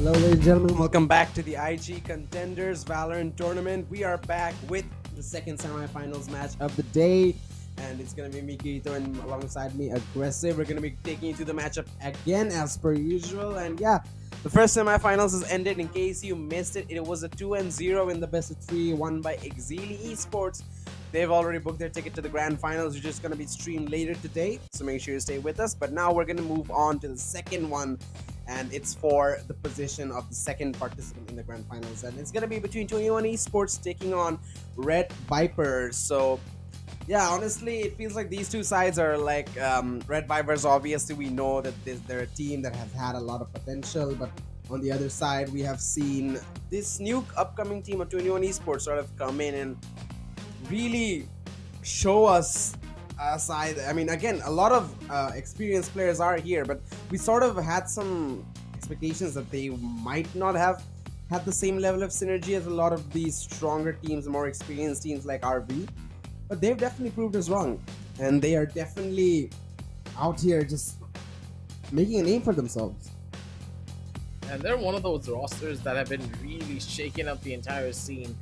Hello, ladies and gentlemen. Welcome back to the IGE Contenders Valorant Tournament. We are back with the second semifinals match of the day, and it's gonna be me, Kirito, and alongside me, Aggressive. We're gonna be taking you to the matchup again, as per usual. And yeah, the first semifinals has ended. In case you missed it, it was a 2-0 in the best of 3, won by IGE Esports. They've already booked their ticket to the grand finals, which is going to be streamed later today, so make sure you stay with us. But now we're going to move on to the second one, and it's for the position of the second participant in the grand finals, and it's going to be between 21 Esports taking on RED VIPERZ. So yeah, honestly, it feels like these two sides are like RED VIPERZ. Obviously, we know that they're a team that has had a lot of potential, but on the other side, we have seen this new upcoming team of 21 Esports sort of come in and really show us a side. I mean, again, a lot of experienced players are here, but we sort of had some expectations that they might not have had the same level of synergy as a lot of these stronger teams, more experienced teams like RV. But they've definitely proved us wrong, and they are definitely out here just making a name for themselves. And they're one of those rosters that have been really shaking up the entire scene.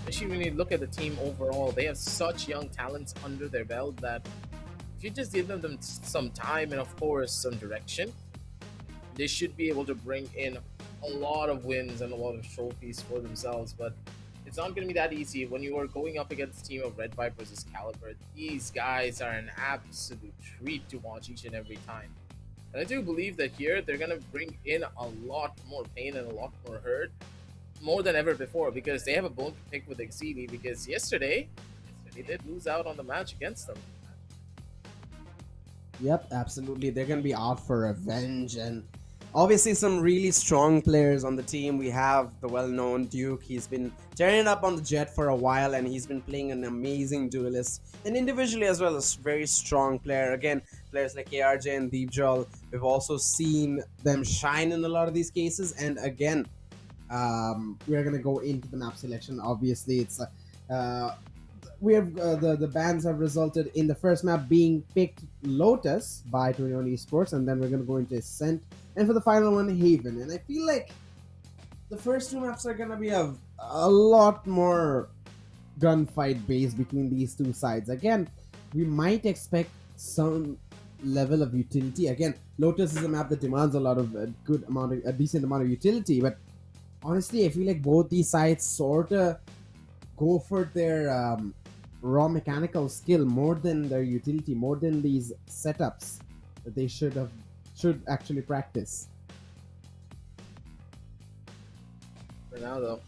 Especially when you look at the team overall, they have such young talents under their belt that if you just give them some time and, of course, some direction, they should be able to bring in a lot of wins and a lot of trophies for themselves. But it's not going to be that easy when you are going up against a team of RED VIPERZ' caliber. These guys are an absolute treat to watch each and every time. And I do believe that here they're going to bring in a lot more pain and a lot more hurt, more than ever before, because they have a bone to pick with IGE, because yesterday they did lose out on the match against them. Yep, absolutely. They're going to be out for revenge, and obviously some really strong players on the team. We have the well-known Duke. He's been tearing it up on the Jet for a while, and he's been playing an amazing duelist, and individually as well as very strong player. Again, players like KRJ and Deepjol, we've also seen them shine in a lot of these cases. And again, we're gonna go into the map selection. Obviously, it's we have the bans have resulted in the first map being picked Lotus by 21 Esports, and then we're gonna go into Ascent, and for the final one, Haven. And I feel like the first two maps are gonna be a lot more gunfight based between these two sides. Again, we might expect some level of utility. Again, Lotus is a map that demands a decent amount of utility, but honestly, I feel like both these sides sort of go for their raw mechanical skill more than their utility, more than these setups that they should actually practice. For now, though,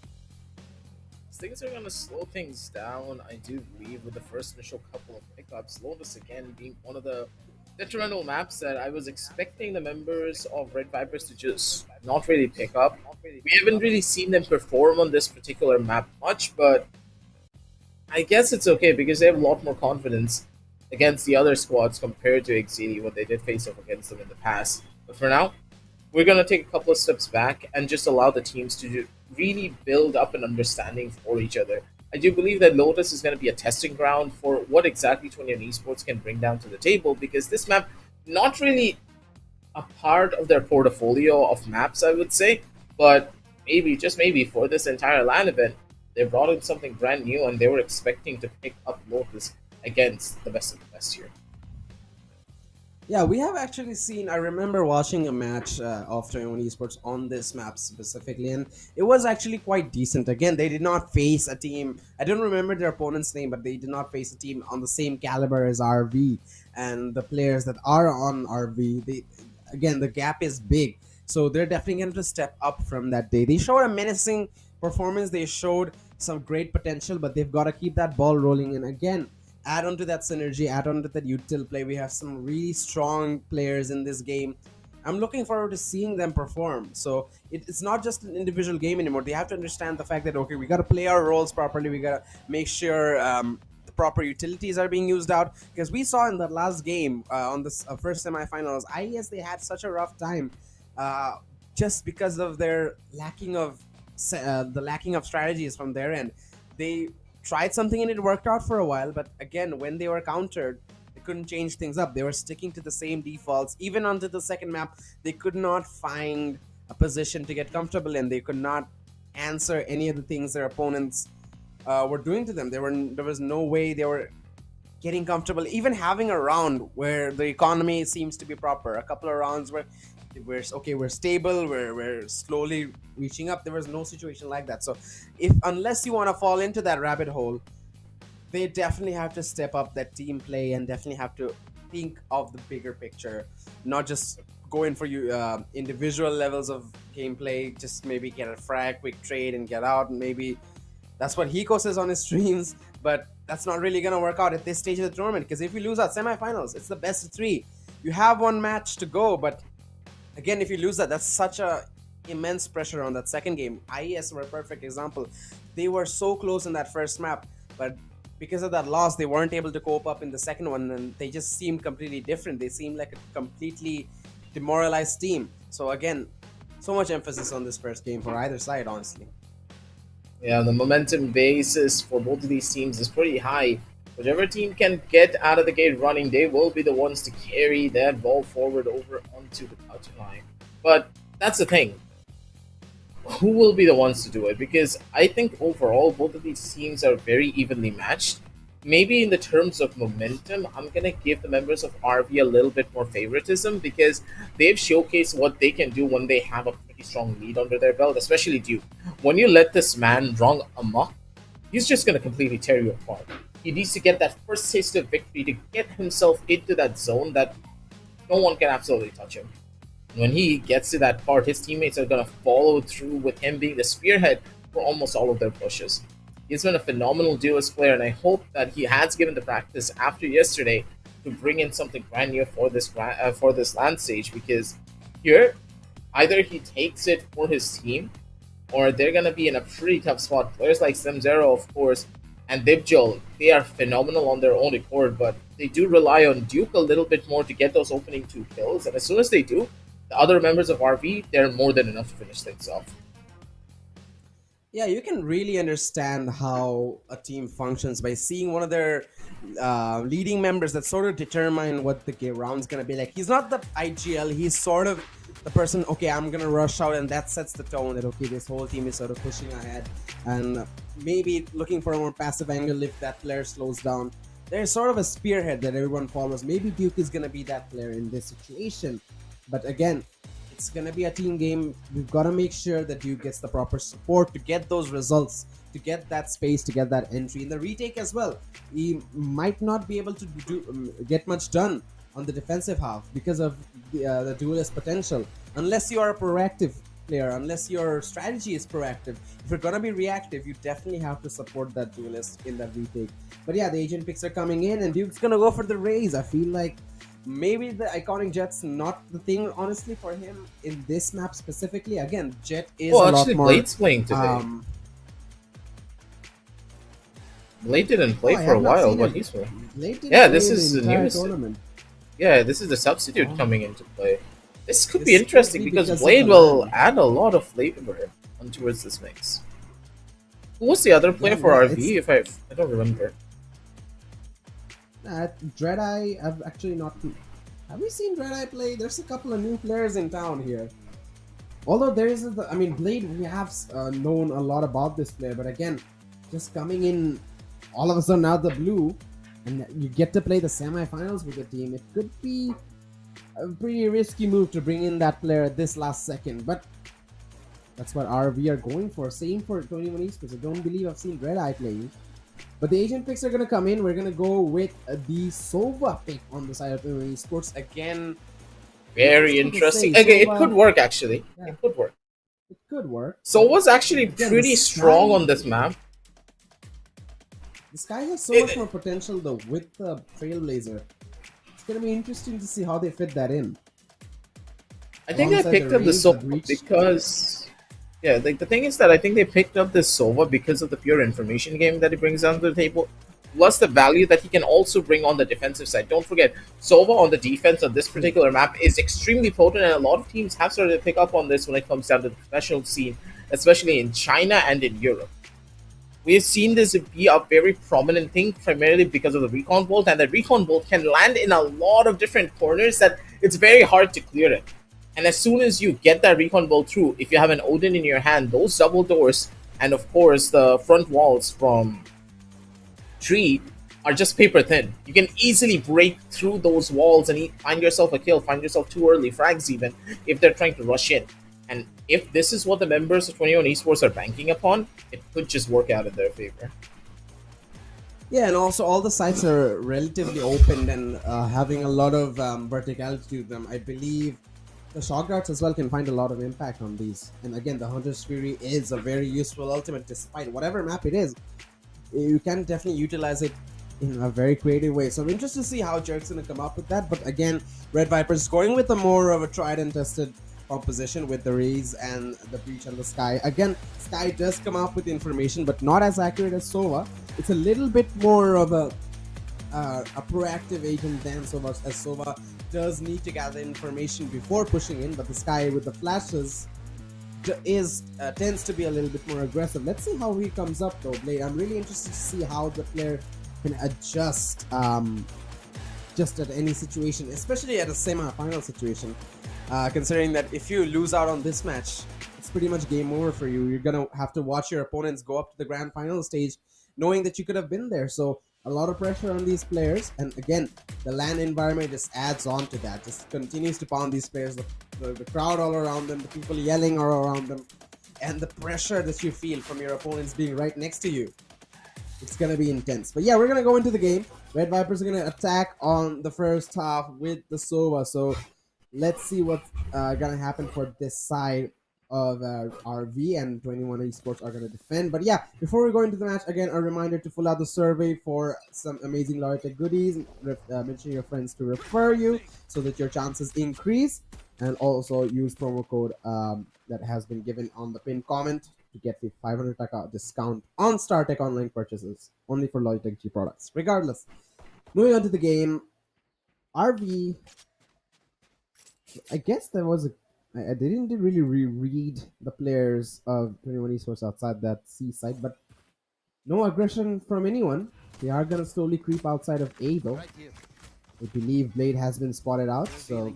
things are going to slow things down, I do believe, with the first initial couple of pickups. Lotus, again, being one of the detrimental maps that I was expecting the members of RED VIPERZ to just not really pick up. We haven't really seen them perform on this particular map much, but I guess it's okay because they have a lot more confidence against the other squads compared to IGE when they did face off against them in the past. But for now, we're going to take a couple of steps back and just allow the teams to really build up an understanding for each other. I do believe that Lotus is going to be a testing ground for what exactly 21 Esports can bring down to the table, because this map, not really a part of their portfolio of maps, I would say, but maybe, just maybe, for this entire LAN event, they brought in something brand new and they were expecting to pick up Lotus against the best of the best here. Yeah, we have actually seen. I remember watching a match of 21 Esports on this map specifically, and it was actually quite decent. Again, they did not face a team. I don't remember their opponent's name, but they did not face a team on the same caliber as RV. And the players that are on RV, again, the gap is big. So they're definitely going to step up from that day. They showed a menacing performance. They showed some great potential, but they've got to keep that ball rolling. And again, add on to that synergy, add on to that util play. We have some really strong players in this game. I'm looking forward to seeing them perform. So it's not just an individual game anymore. They have to understand the fact that, okay, we got to play our roles properly. We got to make sure the proper utilities are being used out. Because we saw in the last game on this first semifinals, IES, they had such a rough time just because of their lacking of strategies from their end. They tried something and it worked out for a while, but again, when they were countered, they couldn't change things up. They were sticking to the same defaults. Even onto the second map, they could not find a position to get comfortable in. They could not answer any of the things their opponents were doing to them. There was no way they were getting comfortable, even having a round where the economy seems to be proper. A couple of rounds where we're stable, we're slowly reaching up. There was no situation like that. So if unless you want to fall into that rabbit hole, they definitely have to step up that team play and definitely have to think of the bigger picture, not just go in for you individual levels of gameplay. Just maybe get a frag, quick trade, and get out. And maybe that's what Hiko says on his streams, but that's not really gonna work out at this stage of the tournament. Because if you lose out semifinals, it's the best of three. You have one match to go, but again, if you lose that, that's such a immense pressure on that second game. IES were a perfect example. They were so close in that first map, but because of that loss, they weren't able to cope up in the second one, and they just seemed completely different. They seemed like a completely demoralized team. So again, so much emphasis on this first game for either side, honestly. Yeah, the momentum basis for both of these teams is pretty high. Whichever team can get out of the gate running, they will be the ones to carry that ball forward over onto the touchline. But that's the thing. Who will be the ones to do it? Because I think overall, both of these teams are very evenly matched. Maybe in the terms of momentum, I'm going to give the members of RV a little bit more favoritism because they've showcased what they can do when they have a pretty strong lead under their belt, especially Duke. When you let this man run amok, he's just going to completely tear you apart. He needs to get that first taste of victory to get himself into that zone that no one can absolutely touch him. When he gets to that part, his teammates are going to follow through with him being the spearhead for almost all of their pushes. He's been a phenomenal duelist player, and I hope that he has given the practice after yesterday to bring in something brand new for this land stage. Because here, either he takes it for his team, or they're gonna be in a pretty tough spot. Players like SimZero, of course, and Dibjol, they are phenomenal on their own accord, but they do rely on Duke a little bit more to get those opening 2 kills. And as soon as they do, the other members of RV, they're more than enough to finish things off. Yeah, you can really understand how a team functions by seeing one of their leading members that sort of determine what the game round's gonna be like. He's not the IGL, he's sort of the person, okay, I'm gonna rush out, and that sets the tone that, okay, this whole team is sort of pushing ahead and maybe looking for a more passive angle if that player slows down. There's sort of a spearhead that everyone follows. Maybe Duke is gonna be that player in this situation. But again, it's going to be a team game. We've got to make sure that Duke gets the proper support to get those results, to get that space, to get that entry. In the retake as well, he might not be able to get much done on the defensive half because of the duelist potential. Unless you are a proactive player, unless your strategy is proactive. If you're going to be reactive, you definitely have to support that duelist in that retake. But yeah, the agent picks are coming in, and Duke's going to go for the raise. I feel like maybe the iconic Jet's not the thing, honestly, for him in this map specifically. Again, Jet is a lot more. Blade's playing today. Blade didn't play for a while, but he's playing. Yeah, this is the newest tournament. Yeah, this is the substitute coming into play. This could be interesting because Blade will add a lot of flavor towards this mix. Who was the other player for RV? If I don't remember. Dreadeye, I've actually not. Have we seen Dreadeye play? There's a couple of new players in town here. Although there is, Blade, we have known a lot about this player, but again, just coming in all of a sudden out of the blue, and you get to play the semifinals with the team, it could be a pretty risky move to bring in that player at this last second. But that's what RV are going for. Same for 21 Esports. I don't believe I've seen Dreadeye playing. But the agent picks are going to come in. We're going to go with the Sova pick on the side of 21 Esports. Again, very interesting. Okay, it could work actually. Yeah. It could work. It could work. Sova's actually pretty strong on this map. This guy has so much more potential though with the Trailblazer. It's going to be interesting to see how they fit that in. I think I picked up the Sova because... Yeah, like the thing is that I think they picked up this Sova because of the pure information game that he brings onto the table, plus the value that he can also bring on the defensive side. Don't forget, Sova on the defense on this particular map is extremely potent, and a lot of teams have started to pick up on this when it comes down to the professional scene, especially in China and in Europe. We have seen this be a very prominent thing, primarily because of the Recon Bolt, and the Recon Bolt can land in a lot of different corners that it's very hard to clear it. And as soon as you get that recon bolt through, if you have an Odin in your hand, those double doors and of course the front walls from tree are just paper thin. You can easily break through those walls and find yourself a kill, find yourself too early, frags even, if they're trying to rush in. And if this is what the members of 21 Esports are banking upon, it could just work out in their favor. Yeah, and also all the sites are relatively open and having a lot of verticality to them. I believe the shock darts as well can find a lot of impact on these. And again, the Hunter's Fury is a very useful ultimate despite whatever map it is. You can definitely utilize it in a very creative way. So I'm interested to see how Jerk's going to come up with that. But again, Red VIPERZ going with a more of a tried and tested composition with the Raze and the Breach and the Sky. Again, Sky does come up with information, but not as accurate as Sova. It's a little bit more of a proactive agent than Sova, as Sova does need to gather information before pushing in, but the Sky with the flashes tends to be a little bit more aggressive. Let's see how he comes up though, Blade. I'm really interested to see how the player can adjust just at any situation, especially at a semi-final situation. Considering that if you lose out on this match, it's pretty much game over for you. You're gonna have to watch your opponents go up to the grand final stage, knowing that you could have been there. So a lot of pressure on these players, and again, the LAN environment just adds on to that. Just continues to pound these players. The crowd all around them, the people yelling all around them, and the pressure that you feel from your opponents being right next to you. It's gonna be intense. But yeah, we're gonna go into the game. Red VIPERZ are gonna attack on the first half with the Sova. So let's see what's gonna happen for this side of RV, and 21 Esports are gonna defend. But yeah, before we go into the match, again, a reminder to fill out the survey for some amazing Logitech goodies. Mention your friends to refer you so that your chances increase, and also use promo code that has been given on the pinned comment to get the 500 taka discount on StarTech online purchases, only for Logitech G products. Regardless, moving on to the game, RV. I guess there was I didn't really reread the players of 21 Esports outside that C site, but no aggression from anyone. They are gonna slowly creep outside of A though. I believe Blade has been spotted out, so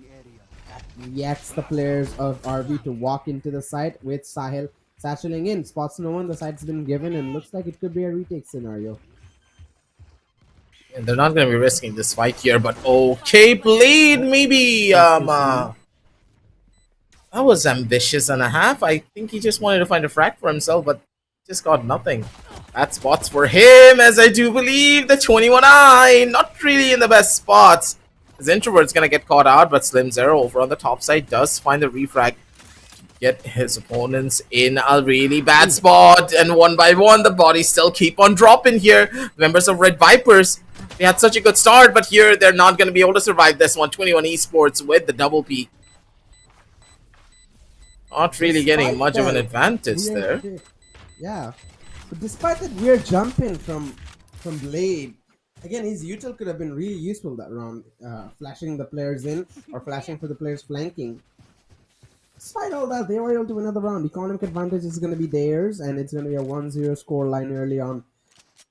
reacts the players of RV to walk into the site with Sahil satcheling in. Spots no one, the site's been given, and looks like it could be a retake scenario. And they're not going to be risking this fight here, but okay, Blade maybe. That was ambitious and a half. I think he just wanted to find a frag for himself, but just got nothing. That spot's for him, as I do believe the 21i not really in the best spots. His Introvert's gonna get caught out, but Slim Zero over on the top side does find the refrag to get his opponents in a really bad spot, and one by one the bodies still keep on dropping here. Members of Red VIPERZ, they had such a good start, but here they're not gonna be able to survive this one. 21 Esports with the double peak. Not really getting much of an advantage there. Yeah, but despite that weird jumping from Blade, again, his util could have been really useful that round, flashing the players in or flashing for the players flanking. Despite all that, they were able to win another round. Economic advantage is going to be theirs, and it's going to be a 1-0 score line early on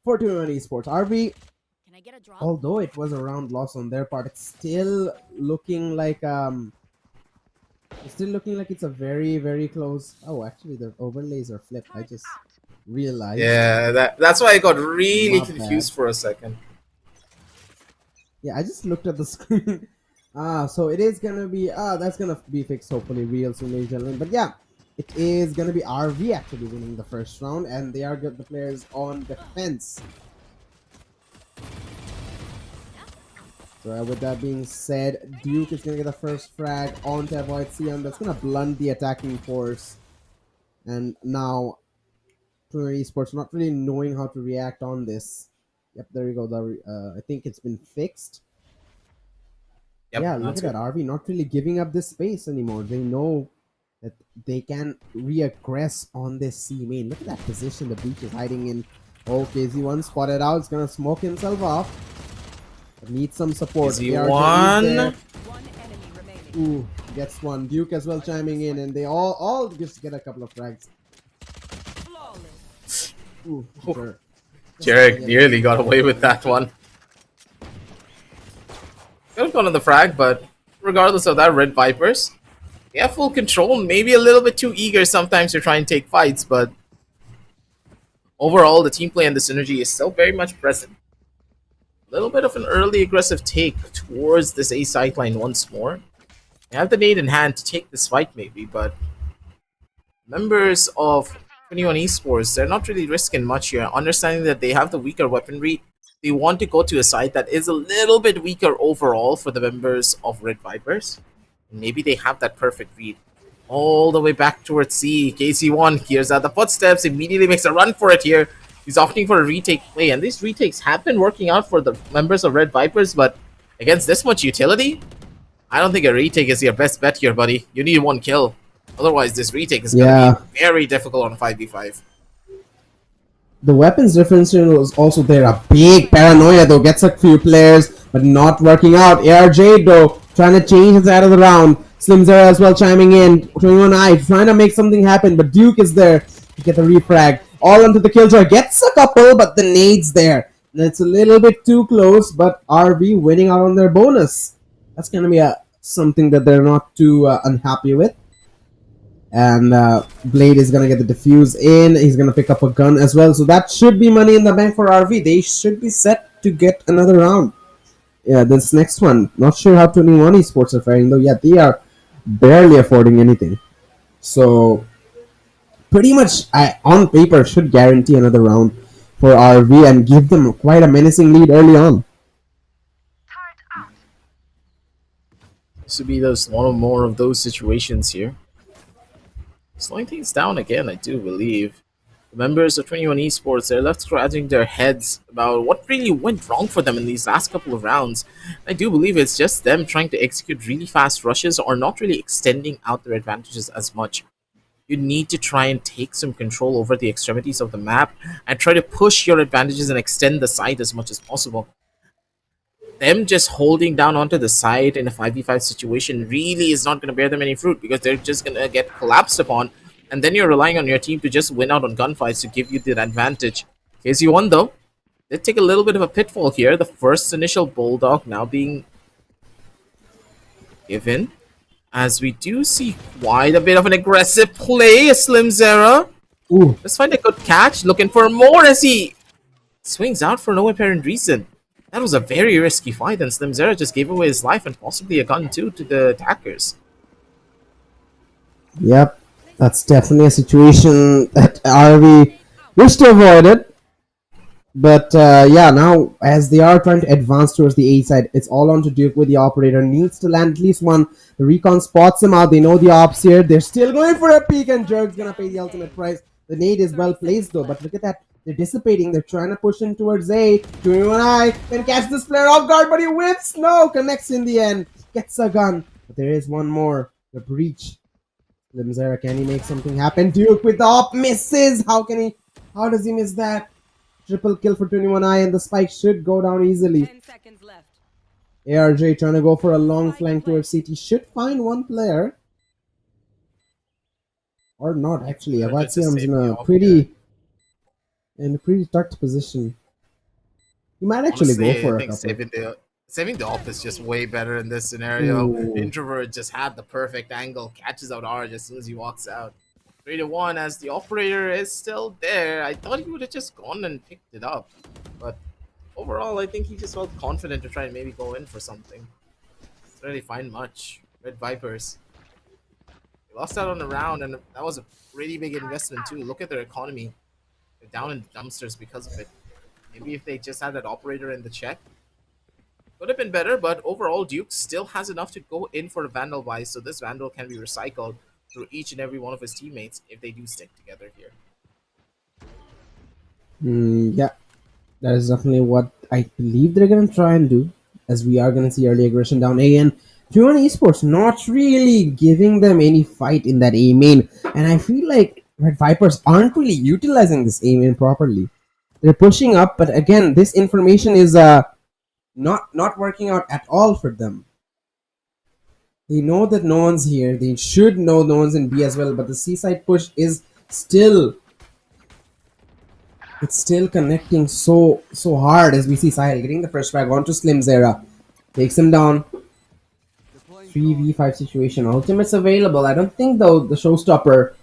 for 21 Esports. RV, although it was a round loss on their part, it's still looking like it's a very, very close. Oh, actually, the overlays are flipped. I just realized. Yeah, that's why I got really confused for a second. Yeah, I just looked at the screen. So it is gonna be that's gonna be fixed hopefully real soon, ladies and gentlemen. But yeah, it is gonna be RV actually winning the first round, and they are the players on defense. So with that being said, Duke is gonna get the first frag on to avoid Sion. That's gonna blunt the attacking force, and now 21 Esports not really knowing how to react on this. Yep, there we go. I think it's been fixed. Yep, yeah, look at that. RV not really giving up this space anymore. They know that they can re-aggress on this C main. Look at that position the Breach is hiding in. Oh, KZ1 spotted out. It's gonna smoke himself off. Needs some support. KZ1. Ooh, gets one. Duke as well chiming in, and they all just get a couple of frags. Ooh, sure. Jarek nearly got away with that one. Could have gone on the frag, but regardless of that, Red VIPERZ They have full control, maybe a little bit too eager sometimes to try and take fights, but overall, the team play and the synergy is still very much present. A little bit of an early aggressive take towards this A sideline once more. They have the nade in hand to take this fight, maybe, but members of 21 Esports, they're not really risking much here. Understanding that they have the weaker weaponry, they want to go to a side that is a little bit weaker overall for the members of Red Vipers. Maybe they have that perfect read. All the way back towards C. KC1 hears out the footsteps, immediately makes a run for it here. He's opting for a retake play, and these retakes have been working out for the members of Red Vipers, but against this much utility, I don't think a retake is your best bet here, buddy. You need one kill. Otherwise, this retake is going to be very difficult on 5v5. The weapons differential was also there. A big paranoia though. Gets a few players, but not working out. ARJ though, trying to change his side of the round. Slim Zera as well chiming in. 21i trying to make something happen, but Duke is there to get the refrag. All onto the killjoy. Gets a couple, but the nade's there. And it's a little bit too close, but RV winning out on their bonus. That's going to be something that they're not too unhappy with. And Blade is going to get the defuse in. He's going to pick up a gun as well. So that should be money in the bank for RV. They should be set to get another round. Yeah, this next one. Not sure how 21 Esports are faring though. Yeah, they are barely affording anything. So pretty much on paper should guarantee another round for RV and give them quite a menacing lead early on. This would be those one or more of those situations here. Slowing things down again, I do believe. The members of 21 Esports, they're left scratching their heads about what really went wrong for them in these last couple of rounds. I do believe it's just them trying to execute really fast rushes or not really extending out their advantages as much. You need to try and take some control over the extremities of the map and try to push your advantages and extend the side as much as possible. Them just holding down onto the side in a 5v5 situation really is not going to bear them any fruit because they're just going to get collapsed upon, and then you're relying on your team to just win out on gunfights to give you the advantage. KC1 though, they take a little bit of a pitfall here. The first initial Bulldog now being given, as we do see quite a bit of an aggressive play. A Slim Zera. Ooh. Let's find a good catch, looking for more as he swings out for no apparent reason. That was a very risky fight, and Slim Zera just gave away his life and possibly a gun too to the attackers. Yep, that's definitely a situation that RV wish to avoid it. But yeah, now as they are trying to advance towards the A side, it's all on to Duke with the operator. Needs to land at least one. The recon spots him out. They know the ops here. They're still going for a peek, and Jerk's gonna pay the ultimate price. The nade is well placed though, but look at that. They're dissipating. They're trying to push in towards A. 21i can catch this player off guard, but he whips. No, connects in the end. Gets a gun. But there is one more. The breach. Slim Zera, can he make something happen? Duke with the op misses. How does he miss that? Triple kill for 21i, and the spike should go down easily. 10 seconds left. ARJ trying to go for a long flank towards CT. Should find one player. Or not, actually. Avatsiam's in a pretty tucked position. He might actually Honestly, go for I a think couple. saving the off is just way better in this scenario. Ooh. Introvert just had the perfect angle, catches out Arj as soon as he walks out. 3-1 as the operator is still there. I thought he would have just gone and picked it up. But overall, I think he just felt confident to try and maybe go in for something. Didn't really find much. Red Vipers. They lost out on the round, and that was a pretty big investment too. Look at their economy. They're down in the dumpsters because of it. Maybe if they just had that operator in the check, could have been better, but overall, Duke still has enough to go in for a Vandal buy, so this Vandal can be recycled through each and every one of his teammates if they do stick together here. Yeah, that is definitely what I believe they're going to try and do, as we are going to see early aggression down A, and 21 Esports not really giving them any fight in that A main, and I feel like Red Vipers aren't really utilizing this A main properly. They're pushing up, but again, this information is not working out at all for them. They know that no one's here. They should know no one's in B as well, but the C-side push is still connecting so hard as we see Sahil getting the first frag onto Slim Zera. Takes him down. 3v5 situation. Ultimate's available. I don't think though the showstopper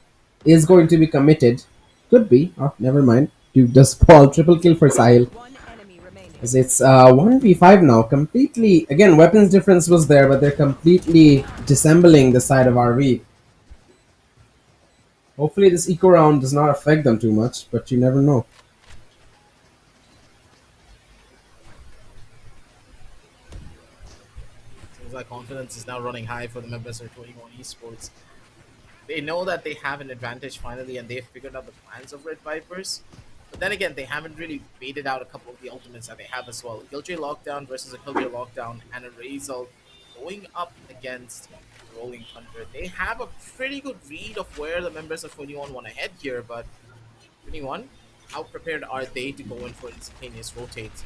is going to be committed. Could be. Oh, never mind. Dude does fall. Triple kill for Sahil. One enemy remaining. As it's 1v5 now. Completely. Again, weapons difference was there, but they're completely dissembling the side of RV. Hopefully this eco round does not affect them too much, but you never know. Seems like confidence is now running high for the members of 21 Esports. They know that they have an advantage finally, and they've figured out the plans of Red Vipers. But then again, they haven't really baited out a couple of the ultimates that they have as well. Killjoy Lockdown versus a Killjoy Lockdown, and a Razor going up against Rolling Thunder. They have a pretty good read of where the members of 21 want to head here, but 21, how prepared are they to go in for instantaneous rotates?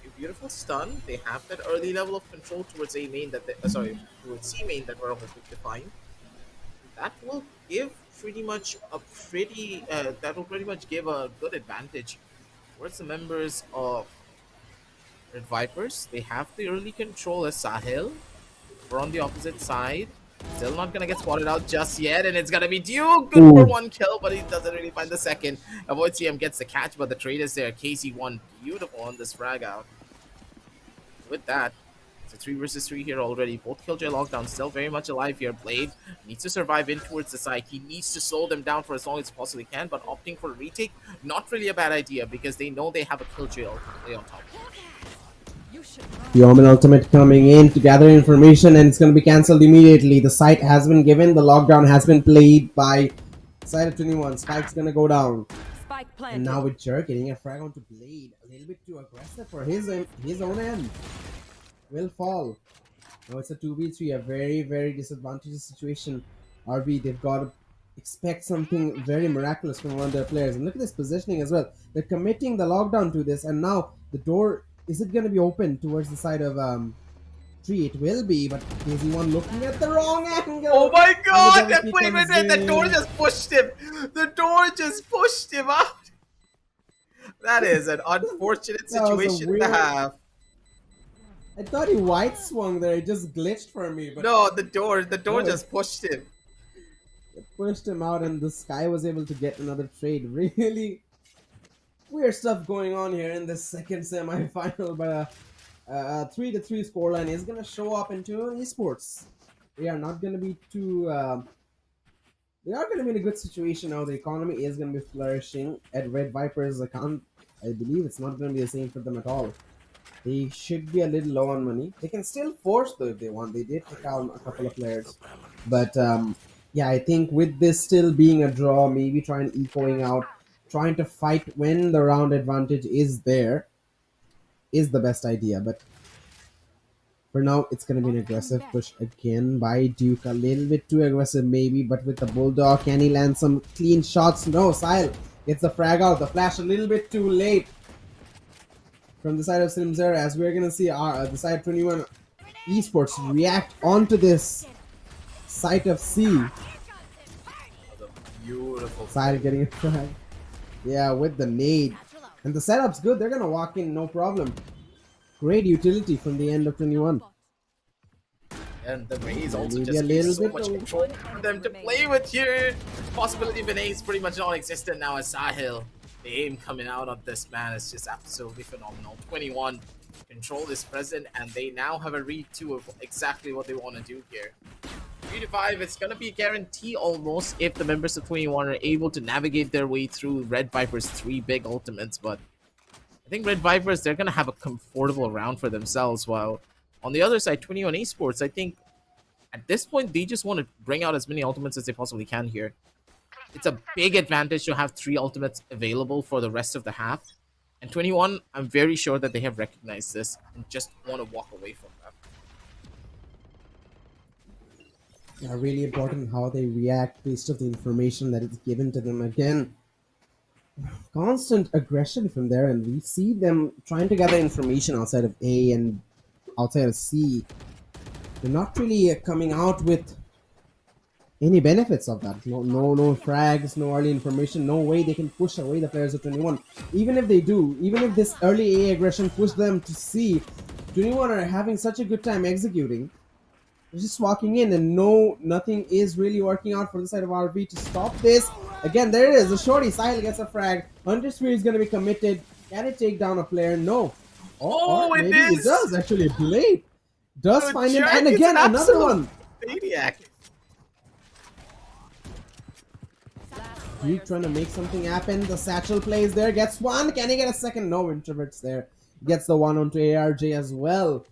A beautiful stun. They have that early level of control towards A main that towards C main that we're hoping to find. That will give that will pretty much give a good advantage towards the members of Red Vipers. They have the early control as Sahil. We're on the opposite side. Still not gonna get spotted out just yet, and it's gonna be Duke. Good for one kill, but he doesn't really find the second. Avoid CM gets the catch, but the trade is there. KC1 beautiful on this frag out. With that, it's a 3 versus 3 here already. Both Killjoy Lockdown still very much alive here. Blade needs to survive in towards the side. He needs to slow them down for as long as he possibly can, but opting for a retake, not really a bad idea because they know they have a Killjoy ultimately on top. The Omen ultimate coming in to gather information, and it's going to be cancelled immediately. The site has been given. The lockdown has been played by side of 21. Spike's going to go down. Spike planted. And now with Jerk getting a frag onto Blade, a little bit too aggressive for his own end. Will fall. Now it's a 2v3, a very, very disadvantageous situation. RV, they've got to expect something very miraculous from one of their players. And look at this positioning as well. They're committing the lockdown to this, and now the door, is it going to be open towards the side of 3? It will be, but KZ1 looking at the wrong angle. Oh my god! That That play was in. The door just pushed him. The door just pushed him out. That is an unfortunate situation to have. I thought he white swung there. It just glitched for me. But no, the door just pushed him. It pushed him out, and this guy was able to get another trade. Really weird stuff going on here in this second semi-final, but a 3-3 scoreline is gonna show up into Esports. They are not gonna be too. They are gonna be in a good situation now. The economy is gonna be flourishing at Red Vipers. I believe it's not gonna be the same for them at all. They should be a little low on money. They can still force though if they want. They did take out a couple of players, but yeah, I think with this still being a draw, maybe trying ecoing out, trying to fight when the round advantage is there, is the best idea. But for now, it's gonna be an aggressive push again by Duke. A little bit too aggressive maybe, but with the Bulldog, can he land some clean shots? No, Sile gets the frag out. The flash a little bit too late from the side of Slimzer, as we're gonna see the side 21 Esports react onto this site of C. Beautiful. Side getting a frag. Yeah, with the nade. And the setup's good. They're gonna walk in, no problem. Great utility from the end of 21. And the Rays also Maybe just a little gives so bit much of- control for them to play with here. Possibility of an ace pretty much non-existent now as Sahil. The aim coming out of this man is just absolutely phenomenal. 21 control is present, and they now have a read too of exactly what they want to do here. 3-5, it's going to be a guarantee almost if the members of 21 are able to navigate their way through Red Viper's 3 big ultimates, but I think Red Vipers, they're going to have a comfortable round for themselves, while on the other side, 21 Esports, I think at this point, they just want to bring out as many ultimates as they possibly can here. It's a big advantage to have 3 ultimates available for the rest of the half. And 21, I'm very sure that they have recognized this and just want to walk away from that. Yeah, really important how they react based on the information that is given to them. Again, constant aggression from there, and we see them trying to gather information outside of A and outside of C. They're not really coming out with any benefits of that. No frags, no early information, no way they can push away the players of 21. Even if they do, even if this early A aggression pushed them to C, 21 are having such a good time executing. They're just walking in, and nothing is really working out for the side of RV to stop this. Again, there it is. The shorty Sahil gets a frag. Hunter Spear is going to be committed. Can it take down a player? No. Or Oh, it maybe it is. does actually. Blade does The find him, jerk and is again an another absolute one. maniac. Duke trying to make something happen. The satchel plays there, gets one. Can he get a second? No, introverts there. Gets the one onto ARJ as well.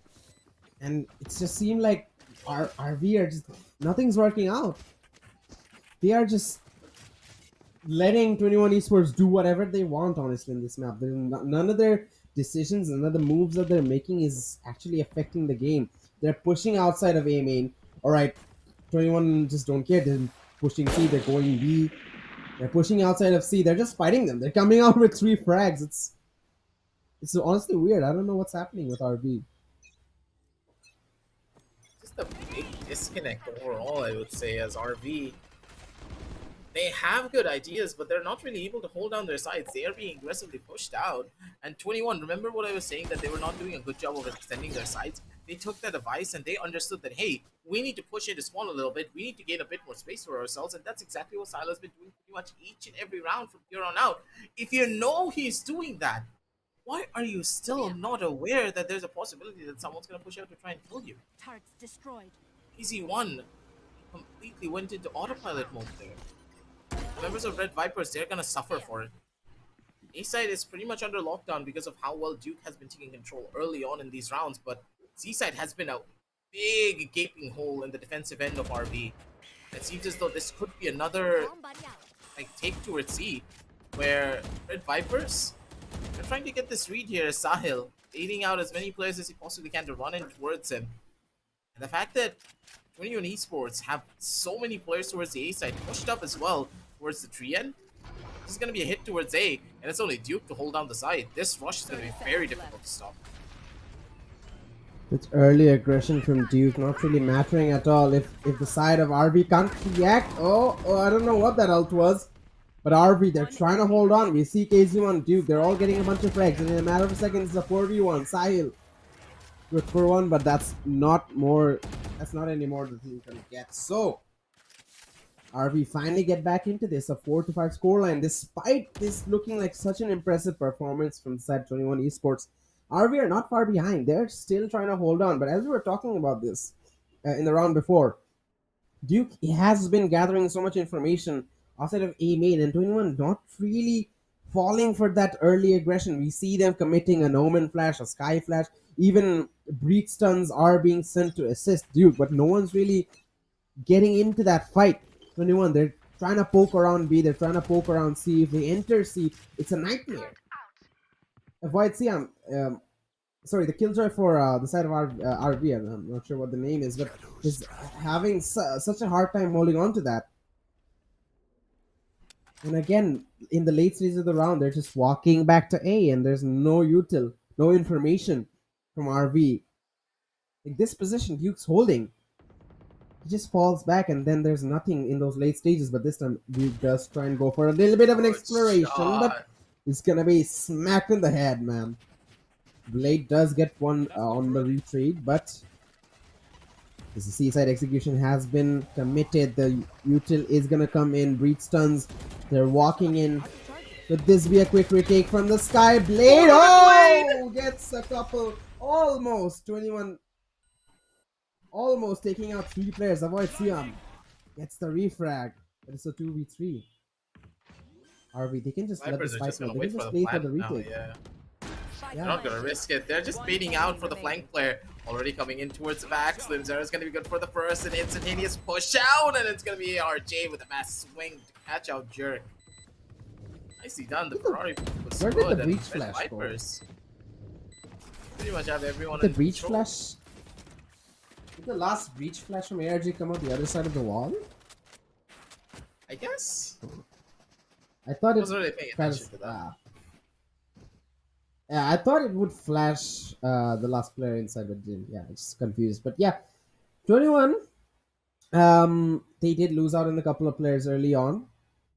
And it just seemed like RV are just nothing's working out. They are just letting 21 Esports do whatever they want, honestly, in this map. None of their decisions, none of the moves that they're making is actually affecting the game. They're pushing outside of A main. Alright, 21 just don't care. They're pushing C, they're going B. They're pushing outside of C. They're just fighting them. They're coming out with 3 frags. It's honestly weird. I don't know what's happening with RB. Just a big disconnect overall, I would say, as RV. They have good ideas, but they're not really able to hold down their sides. They are being aggressively pushed out. And 21, remember what I was saying, that they were not doing a good job of extending their sides? They took that advice and they understood that, hey, we need to push into spawn a little bit. We need to gain a bit more space for ourselves. And that's exactly what Silas has been doing pretty much each and every round from here on out. If you know he's doing that, why are you still not aware that there's a possibility that someone's going to push out to try and kill you? Turrets destroyed. Easy one completely went into autopilot mode there. Members of Red Vipers, they're gonna suffer for it. A side is pretty much under lockdown because of how well Duke has been taking control early on in these rounds, but Z side has been a big gaping hole in the defensive end of RB. It seems as though this could be another take towards C, where Red Vipers, they're trying to get this read here as Sahil, aiding out as many players as he possibly can to run in towards him. And the fact that 21 Esports have so many players towards the A side pushed up as well towards the tree end, this is going to be a hit towards A, and it's only Duke to hold down the side. This rush is going to be very difficult to stop. It's early aggression from Duke, not really mattering at all. If the side of RV can't react, I don't know what that ult was. But RV, they're trying to hold on. We see KZ1, Duke, they're all getting a bunch of frags, and in a matter of seconds, it's a 4v1. Sahil, good for one, but that's not any more that you can get. So, RV finally get back into this, a 4-5 scoreline, despite this looking like such an impressive performance from side 21 Esports. RV are not far behind. They're still trying to hold on. But as we were talking about this in the round before, Duke has been gathering so much information outside of A main, and 21 not really falling for that early aggression. We see them committing an Omen flash, a Sky flash, even breach stuns are being sent to assist Duke, but no one's really getting into that fight. 21, they're trying to poke around B, they're trying to poke around C. If they enter C, it's a nightmare. Avoid C, sorry, the killjoy for the side of RV, I'm not sure what the name is, but is having such a hard time holding on to that. And again, in the late stages of the round, they're just walking back to A, and there's no util, no information from RV. Like this position, Duke's holding. He just falls back, and then there's nothing in those late stages. But this time, Duke does try and go for a little bit of an exploration, but it's gonna be smacked in the head, man. Blade does get one on the retreat, but the seaside execution has been committed. The util is gonna come in. Breach stuns. They're walking in. Could this be a quick retake from the sky? Blade! Oh! Gets a couple. Almost. 21. Almost taking out 3 players. Avoid Siam. Gets the refrag. But it's a 2v3. RV, they can just Vipers let this fight go. They wait can for just the play for the plant now, retake. yeah. They're not gonna risk it. They're just baiting out for the flank player. Already coming in towards the back. Slim Zero is gonna be good for the first. An instantaneous push out, and it's gonna be RJ with a mass swing to catch out Jerk. Nicely done. The Ferrari was Where good. did the And breach Red flash go? Vipers pretty much have everyone The in breach control. flash. Did the last breach flash from ARG come out the other side of the wall? I guess. I thought I it wasn't really paying attention to that. Yeah, I thought it would flash the last player inside, but didn't. Yeah, it's confused. But yeah, 21. They did lose out on a couple of players early on.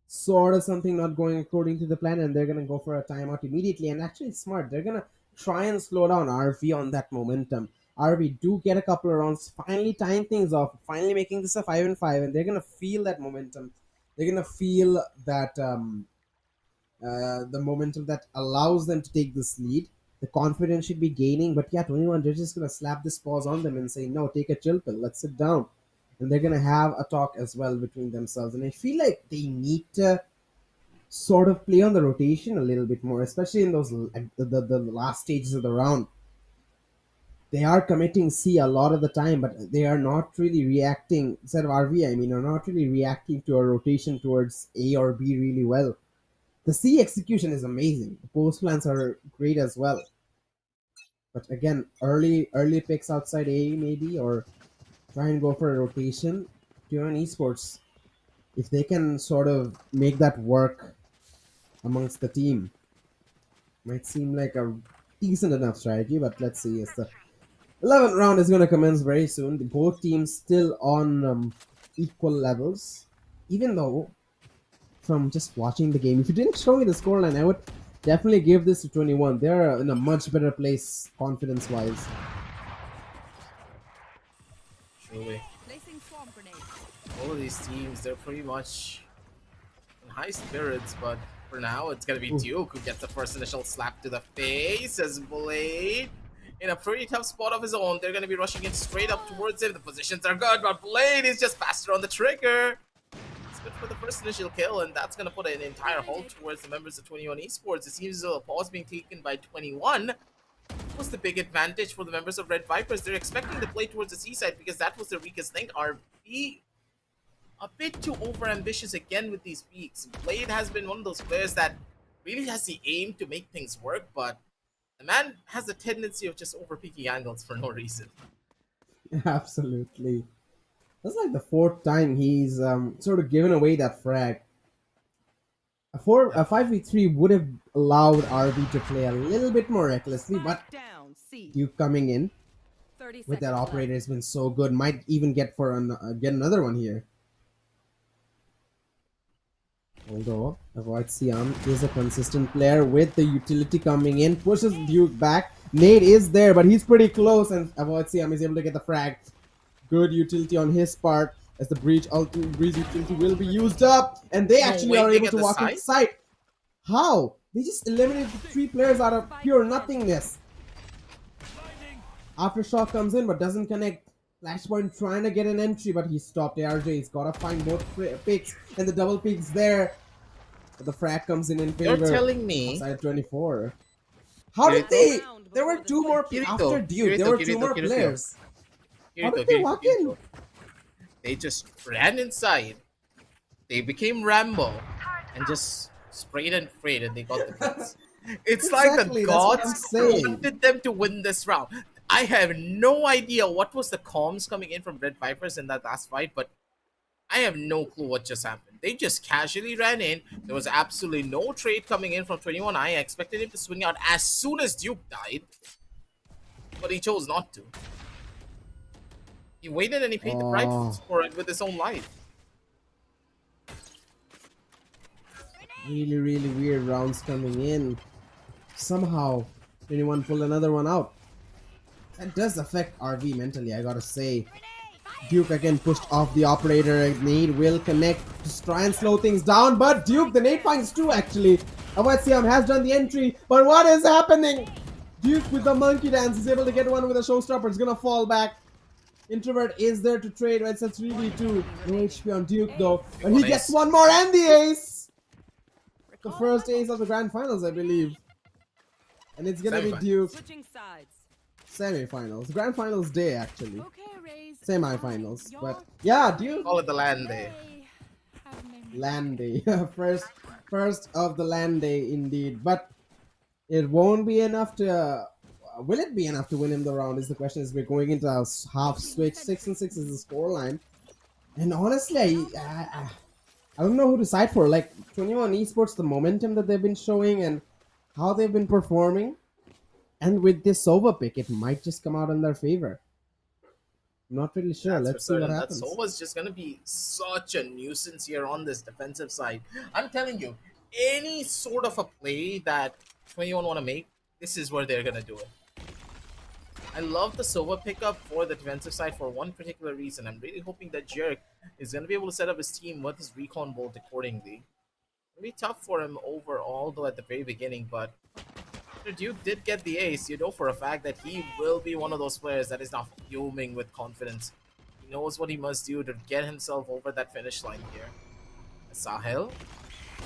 Sort of something not going according to the plan, and they're gonna go for a timeout immediately. And actually, it's smart. They're gonna try and slow down RV on that momentum. RB do get a couple of rounds, finally tying things off, finally making this a 5-5, and they're gonna feel that momentum. They're gonna feel that the momentum that allows them to take this lead. The confidence should be gaining, but yeah, 21, they're just gonna slap this pause on them and say, no, take a chill pill, let's sit down. And they're gonna have a talk as well between themselves. And I feel like they need to sort of play on the rotation a little bit more, especially in those the last stages of the round. They are committing C a lot of the time, but they are not really reacting. Instead of RV, I mean, are not really reacting to a rotation towards A or B really well. The C execution is amazing. The post plans are great as well. But again, early picks outside A maybe, or try and go for a rotation. During esports, if they can sort of make that work amongst the team, might seem like a decent enough strategy. But let's see. It's the 11th round is going to commence very soon. Both teams still on equal levels, even though from just watching the game, if you didn't show me the scoreline, I would definitely give this to 21. They're in a much better place confidence wise. Truly. Placing swarm grenade. All of these teams, they're pretty much in high spirits, but for now, it's gonna be Duke who gets the first initial slap to the face as Blade, in a pretty tough spot of his own. They're gonna be rushing in straight up towards him. The positions are good, but Blade is just faster on the trigger. It's good for the first initial kill, and that's gonna put an entire halt towards the members of 21 Esports. It seems as though a pause being taken by 21 was the big advantage for the members of Red Vipers. They're expecting to play towards the seaside because that was their weakest link. RB a bit too overambitious again with these peaks. Blade has been one of those players that really has the aim to make things work, but the man has a tendency of just overpeaking angles for no reason. Absolutely. That's like the fourth time he's sort of given away that frag. A 5v3 would have allowed RB to play a little bit more recklessly, but Down, C. Duke coming in 30 with that seconds left. operator has been so good. Might even get get another one here. Although Avoid Siam is a consistent player with the utility coming in, pushes Duke back. Nade is there, but he's pretty close, and Avoid Siam is able to get the frag. Good utility on his part, as the breach utility will be used up, and they actually are able to walk into sight. How? They just eliminated 3 players out of pure nothingness. Aftershock comes in but doesn't connect. Flashpoint trying to get an entry, but he stopped. ARJ's gotta find both picks, and the double picks there. But the frag comes in favor. You're telling me Side 24. How did they? There were 2 more after Duke. There were 2 more players. How did they walk in? They just ran inside. They became Rambo and just sprayed and prayed, and they got the kills. It's Exactly, like the that's what gods I'm saying. wanted them to win this round. I have no idea what was the comms coming in from Red Vipers in that last fight, but I have no clue what just happened. They just casually ran in. There was absolutely no trade coming in from 21. I expected him to swing out as soon as Duke died, but he chose not to. He waited and he paid the price for it with his own life. Really weird rounds coming in. Somehow, 21 pulled another one out. That does affect RV mentally, I gotta say. Duke again pushed off the operator. Nade will connect to try and slow things down, but Duke, the nade finds 2 actually. Avoid Siam has done the entry, but what is happening? Duke with the monkey dance is able to get one with a showstopper. It's gonna fall back. Introvert is there to trade. It's a 3v2. No HP on Duke though, but he gets one more and the ace. The first ace of the grand finals, I believe. And it's gonna be Duke. Switching sides. Semi-finals. Grand finals day, actually. Okay, Raze. Semi-finals. But yeah, Duke. Call it the land day. Land day. First of the land day, indeed. But it won't be enough to... will it be enough to win him the round is the question, as we're going into a half switch. 6-6 is the scoreline. And honestly, I don't know who to side for. Like, 21 Esports, the momentum that they've been showing and how they've been performing. And with this Sova pick, it might just come out in their favor. I'm not really sure. Let's see what happens. Sova's just going to be such a nuisance here on this defensive side. I'm telling you, any sort of a play that 21 want to make, this is where they're going to do it. I love the Sova pickup for the defensive side for one particular reason. I'm really hoping that Jerk is going to be able to set up his team with his recon bolt accordingly. It'll be tough for him overall, though, at the very beginning, but after Duke did get the ace, you know for a fact that he will be one of those players that is not fuming with confidence. He knows what he must do to get himself over that finish line here. Sahel,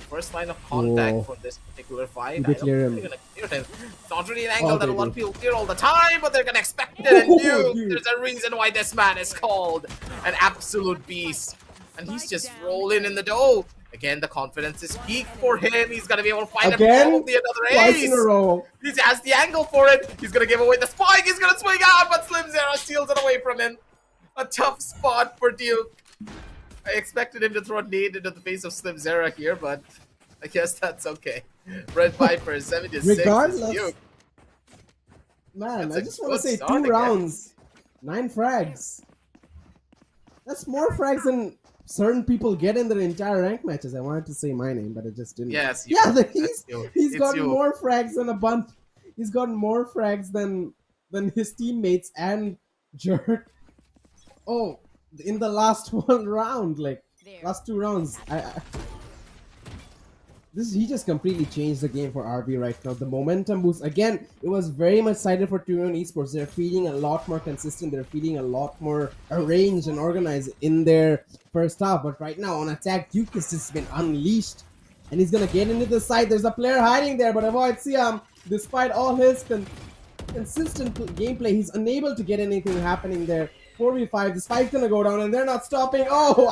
first line of contact Whoa. for this particular fight. You I don't clear think him. they're gonna clear him. It's not really an angle Oh, that they a lot do. of people clear all the time, but they're gonna expect it. And Oh, Duke, dude. there's a reason why this man is called an absolute beast. And he's just rolling in the dough. Again, the confidence is peak for him. He's gonna be able to find Again? probably another Twice in a ace. row. He has the angle for it. He's gonna give away the spike. He's gonna swing out, but Slim Zero steals it away from him. A tough spot for Duke. I expected him to throw a nade into the face of Slim Zera here, but I guess that's okay. Red VIPERZ 76 is Regardless, Duke. man, That's I a just want to good say start 2 again. rounds, 9 frags. That's more frags than certain people get in their entire rank matches. I wanted to say my name, but it just didn't. Yes, Yeah, that's you. he's It's gotten you. more frags than a bunch. He's gotten more frags than his teammates and Jerk. Oh, in the last one round, like last 2 rounds, he just completely changed the game for RB right now. The momentum boost again. It was very much cited for Turion Esports. They're feeling a lot more consistent. They're feeling a lot more arranged and organized in their first half. But right now on attack, Duke has just been unleashed, and he's gonna get into the side. There's a player hiding there, but avoid Siam. Despite all his consistent gameplay, he's unable to get anything happening there. 4v5, the spike's gonna go down and they're not stopping. Oh,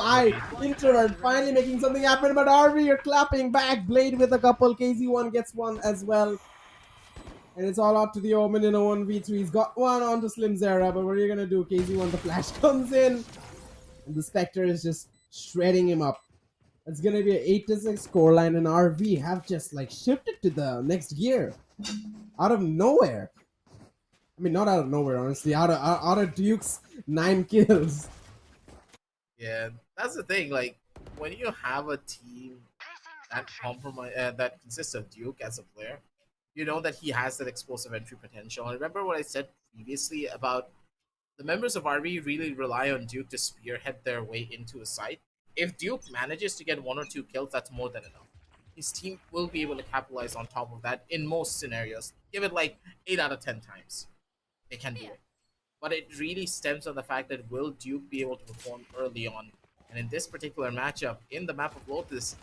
Introvert finally making something happen, but RV, you're clapping back. Blade with a couple, KZ1 gets one as well. And it's all out to the Omen in a 1v3. He's got one onto Slim Zera, but what are you gonna do? KZ1, the flash comes in, and the Spectre is just shredding him up. It's gonna be an 8-6 scoreline, and RV have just like shifted to the next gear. Out of nowhere. I mean, not out of nowhere, honestly. Out of Duke's 9 kills. Yeah, that's the thing. Like, when you have a team that consists of Duke as a player, you know that he has that explosive entry potential. And remember what I said previously about the members of RB really rely on Duke to spearhead their way into a site. If Duke manages to get 1 or 2 kills, that's more than enough. His team will be able to capitalize on top of that in most scenarios. Give it like 8 out of 10 times. They can do it. But it really stems on the fact that will Duke be able to perform early on? And in this particular matchup, in the map of Lotus,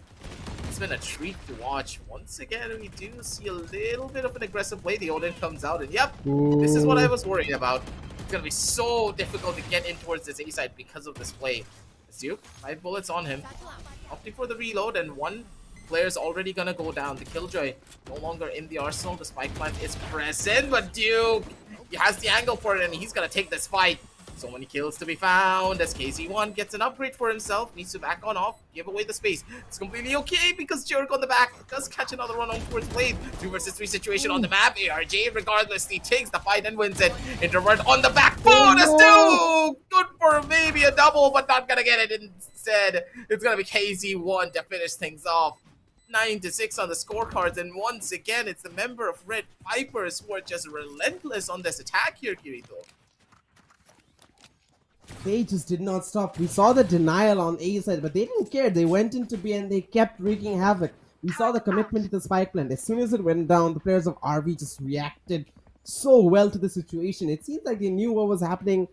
it's been a treat to watch. Once again, we do see a little bit of an aggressive play. The Odin comes out, and yep, this is what I was worried about. It's going to be so difficult to get in towards this A side because of this play. It's Duke, 5 bullets on him, opting for the reload, and 1 player's already gonna go down. The Killjoy no longer in the arsenal. The spike plant is present, but Duke, he has the angle for it, and he's gonna take this fight. So many kills to be found as KZ1 gets an upgrade for himself. Needs to back on off, give away the space. It's completely okay because Jerk on the back does catch another run on towards Blade. 2 versus 3 situation on the map. ARJ regardlessly takes the fight and wins it. Introvert on the back. Bonus no. 2! Good for maybe a double, but not gonna get it. Instead, it's gonna be KZ1 to finish things off. 9-6 on the scorecards, and once again, it's the member of Red VIPERZ who are just relentless on this attack here, Kirito. They just did not stop. We saw the denial on A side, but they didn't care. They went into B and they kept wreaking havoc. We saw the commitment to the spike plant. As soon as it went down, the players of RV just reacted so well to the situation. It seems like they knew what was happening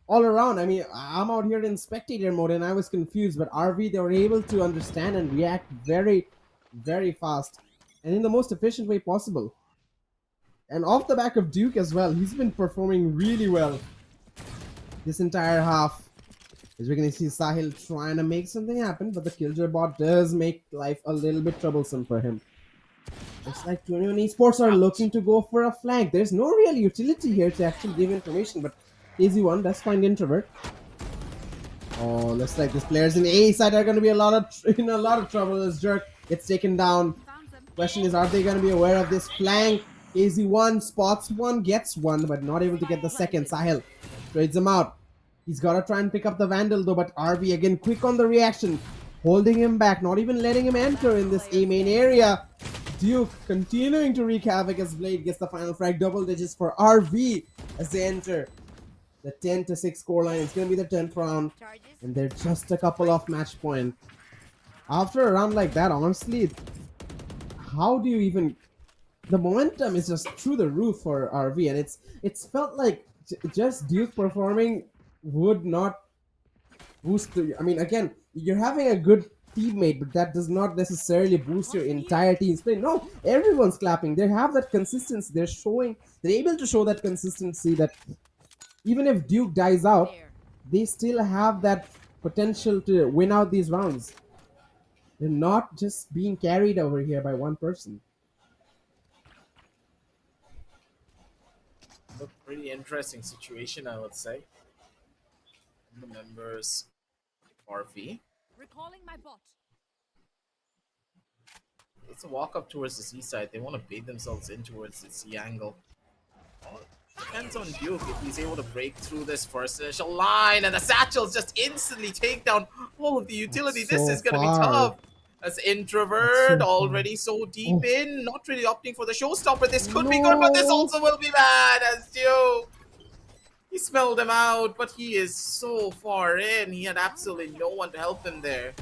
all around. I mean, I'm out here in spectator mode and I was confused, but RV, they were able to understand and react very, very fast and in the most efficient way possible. And off the back of Duke as well, he's been performing really well this entire half. As we're gonna see Sahil trying to make something happen, but the Killjoy bot does make life a little bit troublesome for him. It's like Turion Esports are looking to go for a flank. There's no real utility here to actually give information, but KZ1 does find Introvert. Oh, looks like these players in A side are gonna be in a lot of trouble as Jerk gets taken down. Question is, are they gonna be aware of this flank? KZ1 spots one, gets one, but not able to get the second. Sahil trades him out. He's gotta try and pick up the Vandal though, but RV again quick on the reaction, holding him back, not even letting him enter in this A main area. Duke continuing to wreak havoc as Blade gets the final frag. Double digits for RV as they enter the 10-6 scoreline. It's going to be the 10th round, and they're just a couple of match point. After a round like that, honestly, how do you even... The momentum is just through the roof for RV, and it's felt like just Duke performing would not boost the... I mean, again, you're having a good teammate, but that does not necessarily boost your entire team's play. No, everyone's clapping. They have that consistency. They're able to show that consistency that even if Duke dies out, they still have that potential to win out these rounds. They're not just being carried over here by one person. A pretty interesting situation, I would say. The members RV. Recalling my bot. It's a walk up towards the C side. They want to bait themselves in towards the C angle. Depends on Duke if he's able to break through this first initial line, and the satchels just instantly take down all of the utility. This is going to be tough. As Introvert already so deep in, not really opting for the showstopper. This could be good, but this also will be bad as Duke. He smelled him out, but he is so far in. He had absolutely no one to help him there.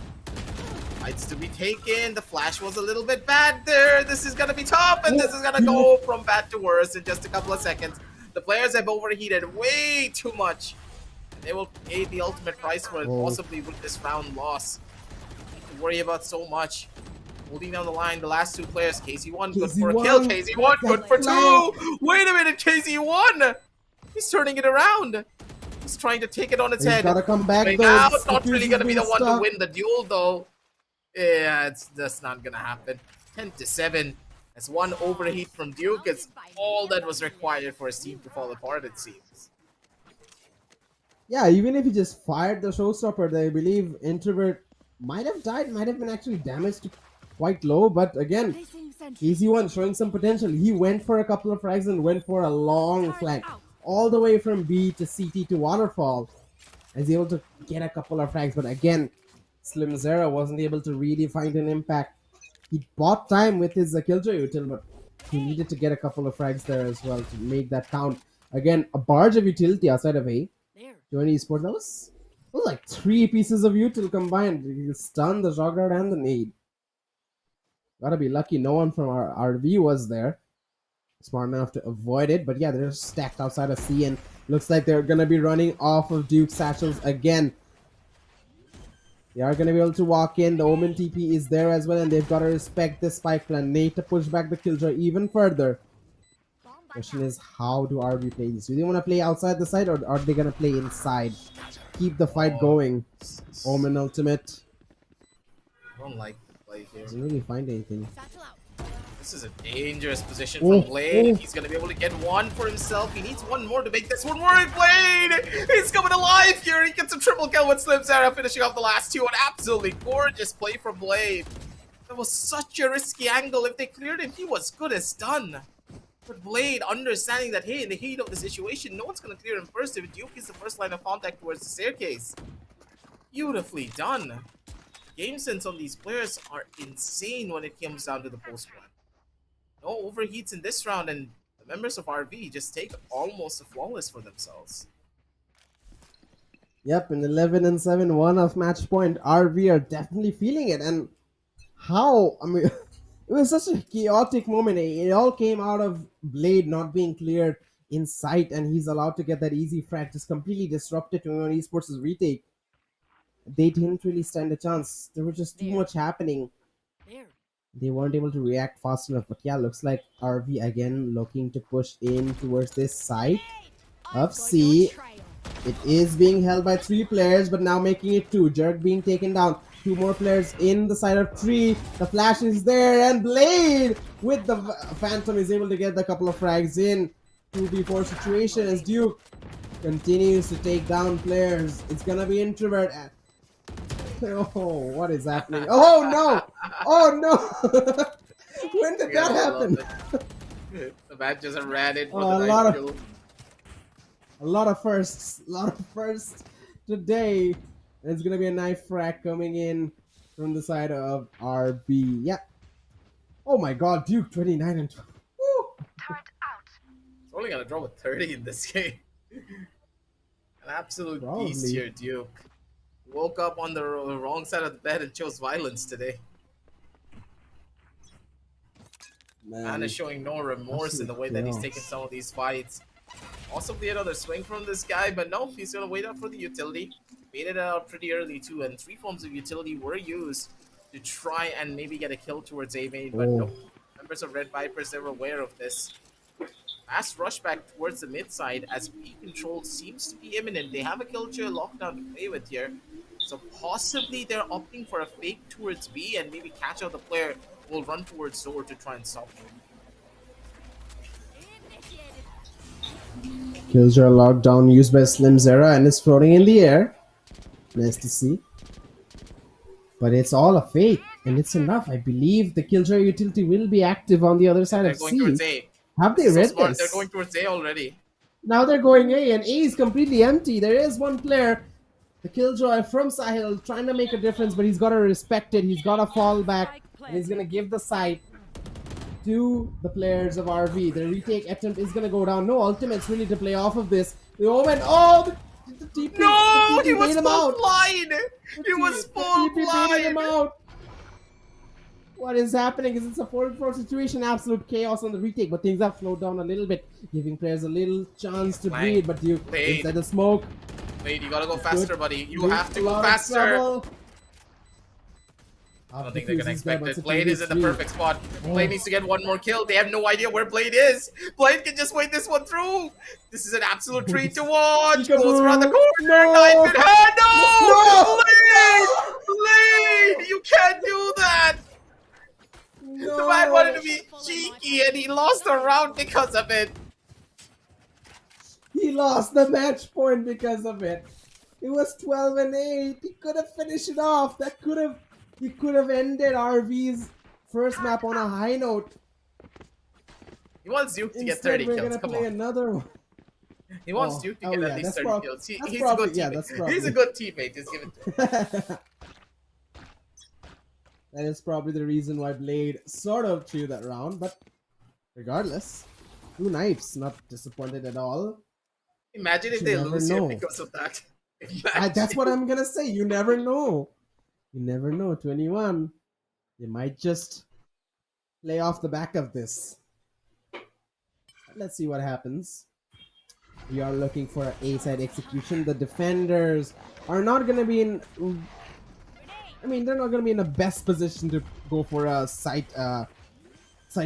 Fights to be taken. The flash was a little bit bad there. This is going to be tough, and this is going to go from bad to worse in just a couple of seconds. The players have overheated way too much. And they will pay the ultimate price for it, possibly with this round loss. Don't worry about so much. Holding down the line, the last two players. KZ1, good for a kill. KZ1, good for two. Wait a minute, KZ1. He's turning it around. He's trying to take it on its head. Gotta come back though. Out, not really gonna be the one to win the duel though. Yeah, it's just not gonna happen. 10-7. As one overheat from Duke, it's all that was required for his team to fall apart, it seems. Yeah, even if he just fired the showstopper, I believe Introvert might have died, might have been actually damaged quite low, but again, KZ1 showing some potential. He went for a couple of frags and went for a long flank. All the way from B to CT to Waterfall. I was able to get a couple of frags, but again, Slim Zera wasn't able to really find an impact. He bought time with his Killjoy util, but he needed to get a couple of frags there as well to make that count. Again, a barge of utility outside of A. Join Esports, that was like 3 pieces of util combined. You stunned the Jogguard and the nade. Gotta be lucky no one from our RV was there. Smart enough to avoid it, but yeah, they're stacked outside of C, and looks like they're gonna be running off of Duke's satchels again. They are gonna be able to walk in. The Omen TP is there as well, and they've got to respect the spike plan. Need to push back the Killjoy even further. Question is, how do RB play this? Do they want to play outside the side, or are they gonna play inside? Keep the fight going. Omen ultimate. I don't like the play here. Doesn't really find anything. This is a dangerous position from Blade. He's going to be able to get one for himself. He needs one more to make this one work. Blade! He's coming alive here. He gets a triple kill with Slim Zera, finishing off the last two. An absolutely gorgeous play from Blade. That was such a risky angle. If they cleared it, he was good as done. But Blade, understanding that, hey, in the heat of the situation, no one's going to clear him first if Duke is the first line of contact towards the staircase. Beautifully done. Game sense on these players are insane when it comes down to the post run. No overheats in this round, and the members of RV just take almost a flawless for themselves. Yep, in 11-7, one of match point, RV are definitely feeling it. And how? I mean, it was such a chaotic moment. It all came out of Blade not being cleared in sight, and he's allowed to get that easy frag, just completely disrupted to Esports' retake. They didn't really stand a chance. There was just too much happening. They weren't able to react fast enough. But yeah, looks like RV again looking to push in towards this side of C. It is being held by 3 players, but now making it 2. Jerk being taken down. 2 more players in the side of 3. The flash is there, and Blade with the Phantom is able to get a couple of frags in. 2v4 situation as Duke continues to take down players. It's gonna be Introvert. Oh, what is happening? Oh no! Oh no! When did that happen? The match just ran in for Oh, the a night kill. lot of firsts. A lot of firsts today. And it's gonna be a knife frag coming in from the side of RB. Yeah. Oh my god, Duke 29 and 12. Woo! He's only gonna draw with 30 in this game. An absolute beast Probably. here, Duke. Woke up on the wrong side of the bed and chose violence today. Man is Man, showing no remorse in absolute the way that he's taking chaos. some of these fights. Possibly another swing from this guy, but no, he's gonna wait out for the utility. Made it out pretty early too, and three forms of utility were used to try and maybe get a kill towards A main, but Oh, nope. Members of Red Vipers, they were aware of this. Fast rush back towards the mid side as B control seems to be imminent. They have a Killjoy lockdown to play with here. So possibly they're opting for a fake towards B and maybe catch out the player who will run towards door to try and stop them. Killjoy lockdown used by Slim Zera and is floating in the air. Nice to see. But it's all a fake, and it's enough. I believe the Killjoy utility will be active on the other side They're of going towards C. A. Have This they is so read smart. They're this? going towards A already. Now they're going A, and A is completely empty. There is one player, the Killjoy from Sahil, trying to make a difference, but he's got to respect it. He's got to fall back, and he's going to give the site to the players of RV. The retake attempt is going to go down. No ultimates really to play off of this. The Omen, oh, the TP, No, the he TP was bait him full out. blind. He was The full TP baited him blind. out. What is happening is it's a 4-4 situation, absolute chaos on the retake, but things have slowed down a little bit, giving players a little chance to Flank. breathe. But you Blade. inside the smoke, Wait, you gotta go faster, buddy. You Big have to lot go of faster. trouble. I don't think they're gonna expect it. But Blade is in the three. perfect spot. Oh. Blade needs to get one more kill. They have no idea where Blade is. Blade can just wait this one through. This is an absolute treat to watch. Peekaboo. Goes around the corner. No. Knife in hand. No! No. Blade! Blade! You can't do that! No. The man wanted to be cheeky and he lost the round because of it. He lost the match point because of it. It was 12 and 8. He could have finished it off. He could have ended RV's first map on a high note. He wants Duke to get Instead, 30 we're kills. gonna Come play on. another one. He wants Oh, Duke to oh get yeah, at least that's 30 prob- kills. that's He's probably- a good yeah, teammate. that's He's probably- a good teammate. Just give it to him. That is probably the reason why Blade sort of threw that round, but regardless, 2 knives, not disappointed at all. Imagine if You they never lose here know. because of that. That's what I'm gonna say. You never know. You never know. 21. They might just play off the back of this. Let's see what happens. We are looking for an A-side execution. The defenders are not gonna be in. I mean, they're not gonna be in the best position to go for a side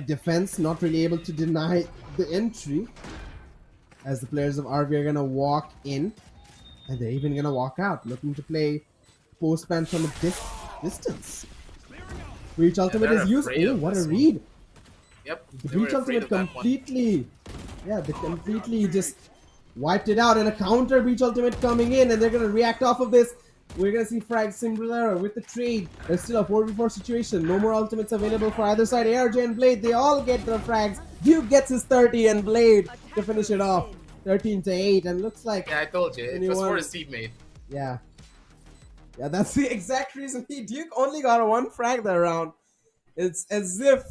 defense. Not really able to deny the entry, as the players of RV are gonna walk in, and they're even gonna walk out, looking to play post-ban from a distance. Breach ultimate they're is used. afraid Oh, of what a this one. read! Yep. The They were breach afraid ultimate of that one. completely, yeah, they completely just wiped it out, and a counter breach ultimate coming in, and they're gonna react off of this. We're gonna see Frag Simbralero with the trade. There's still a 4v4 situation. No more ultimates available for either side. ARJ and Blade, they all get the frags. Duke gets his 30 and Blade to finish it off. 13 to 8, and looks like Yeah, I told you. It was for 21. his teammate. Yeah. Yeah, that's the exact reason Duke only got 1 frag that round. It's as if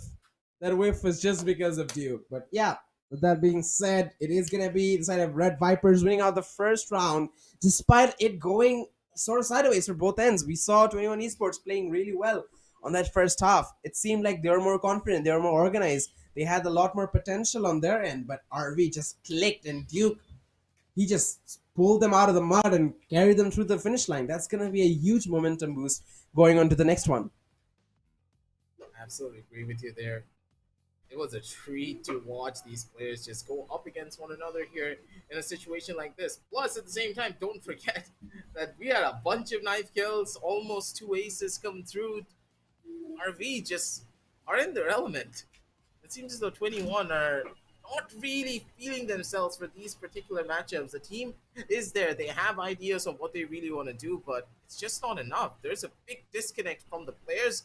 that whiff was just because of Duke. But yeah, with that being said, it is going to be the side of Red Vipers winning out the first round, despite it going sort of sideways for both ends. We saw 21 Esports playing really well on that first half. It seemed like they were more confident, they were more organized. They had a lot more potential on their end, but RV just clicked, and Duke, he just pulled them out of the mud and carried them through the finish line. That's going to be a huge momentum boost going on to the next one. Absolutely agree with you there. It was a treat to watch these players just go up against one another here in a situation like this. Plus, at the same time, don't forget that we had a bunch of knife kills, almost 2 aces come through. RV just are in their element. It seems as though 21 are not really feeling themselves for these particular matchups. The team is there. They have ideas of what they really want to do, but it's just not enough. There's a big disconnect from the players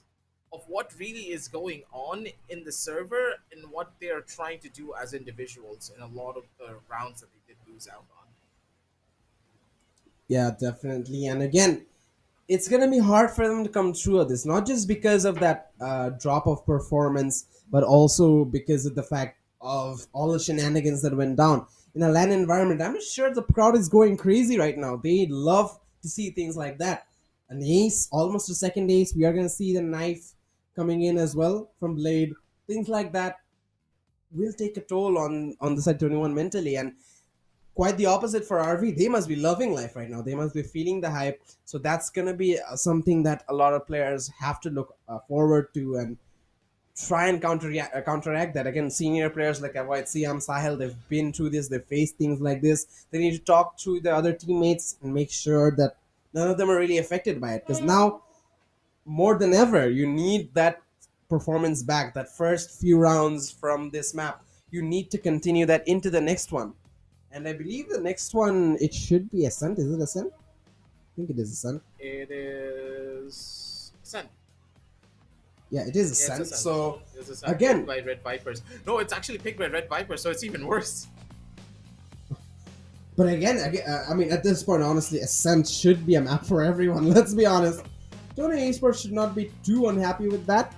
of what really is going on in the server and what they're trying to do as individuals in a lot of the rounds that they did lose out on. Yeah, definitely. And again, it's gonna be hard for them to come through of this, not just because of that drop of performance, but also because of the fact of all the shenanigans that went down in a LAN environment. I'm sure the crowd is going crazy right now. They love to see things like that. An ace, almost a second ace. We are gonna see the knife coming in as well from Blade. Things like that will take a toll on the side 21 mentally, and quite the opposite for RV. They must be loving life right now. They must be feeling the hype. So that's gonna be something that a lot of players have to look forward to and try and counteract that. Again, senior players like Avoid Siam Sahel, they've been through this. They faced things like this. They need to talk to the other teammates and make sure that none of them are really affected by it. Because now, more than ever, you need that performance back. That first few rounds from this map, you need to continue that into the next one. And I believe the next one, it should be Ascent. Is it Ascent? I think it is Ascent. It is Ascent. Yeah, it is Yeah, it's Ascent. Ascent. So It's Ascent again, picked by Red Vipers. No, it's actually picked by Red Vipers, so it's even worse. but again, I mean, at this point, honestly, Ascent should be a map for everyone. Let's be honest. Tony Esports should not be too unhappy with that.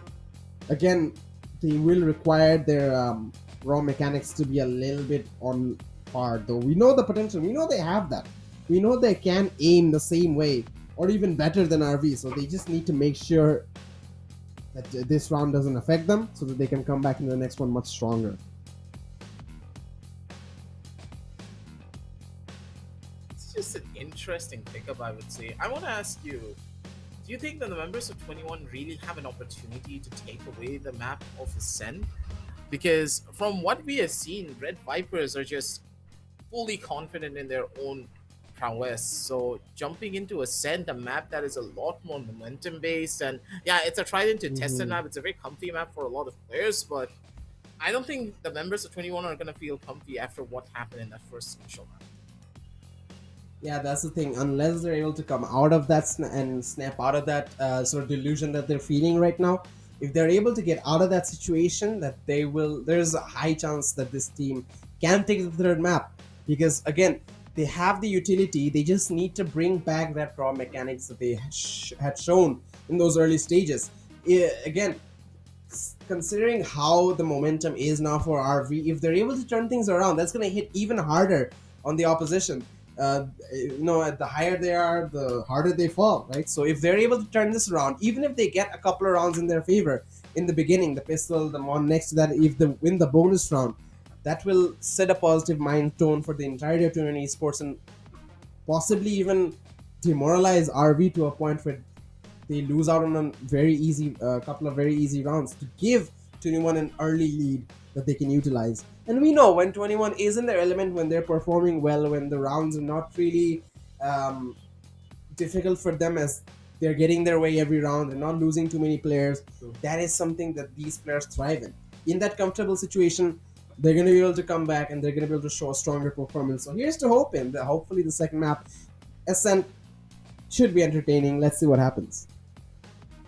Again, they will require their raw mechanics to be a little bit on par, though. We know the potential. We know they have that. We know they can aim the same way or even better than RV. So they just need to make sure that this round doesn't affect them so that they can come back in the next one much stronger. It's just an interesting pickup, I would say. I want to ask you, do you think that the members of 21 really have an opportunity to take away the map of Ascent? Because from what we have seen, Red Vipers are just fully confident in their own prowess. So jumping into Ascent, a map that is a lot more momentum based, and yeah, it's a tried and tested map. It's a very comfy map for a lot of players, but I don't think the members of 21 are gonna feel comfy after what happened in that first initial map. Yeah, that's the thing. Unless they're able to come out of that and snap out of that sort of delusion that they're feeling right now, if they're able to get out of that situation, that they will. There's a high chance that this team can take the third map because again, they have the utility. They just need to bring back that raw mechanics that they had shown in those early stages. Again, considering how the momentum is now for RV, if they're able to turn things around, that's going to hit even harder on the opposition. The higher they are, the harder they fall, right? So if they're able to turn this around, even if they get a couple of rounds in their favor in the beginning, the pistol, the one next to that, if they win the bonus round, that will set a positive mind tone for the entirety of 21 Esports and possibly even demoralize RV to a point where they lose out on a very easy couple of very easy rounds to give 21 an early lead that they can utilize. And we know when 21 is in their element, when they're performing well, when the rounds are not really difficult for them as they're getting their way every round, they're not losing too many players. That is something that these players thrive in. In that comfortable situation, they're going to be able to come back and they're going to be able to show a stronger performance. So here's to hoping that hopefully the second map, Ascent, should be entertaining. Let's see what happens.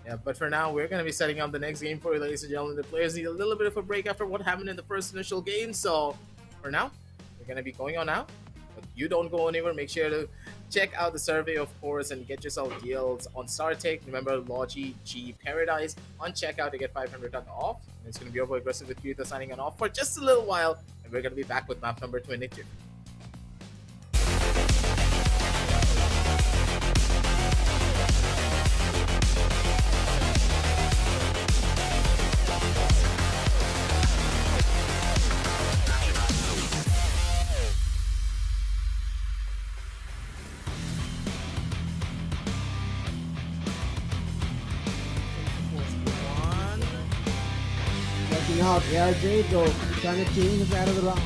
Yeah, but for now, we're going to be setting up the next game for you, ladies and gentlemen. The players need a little bit of a break after what happened in the first initial game. So for now, we're going to be going on now. But you don't go anywhere. Make sure to check out the survey, of course, and get yourself deals on StarTech. Remember, Logitech G Paradise on checkout to get 500 off. And it's going to be over aggressive with Kirita signing on off for just a little while. And we're going to be back with map number 22. Checking out ARJ though, trying to change us out of the round.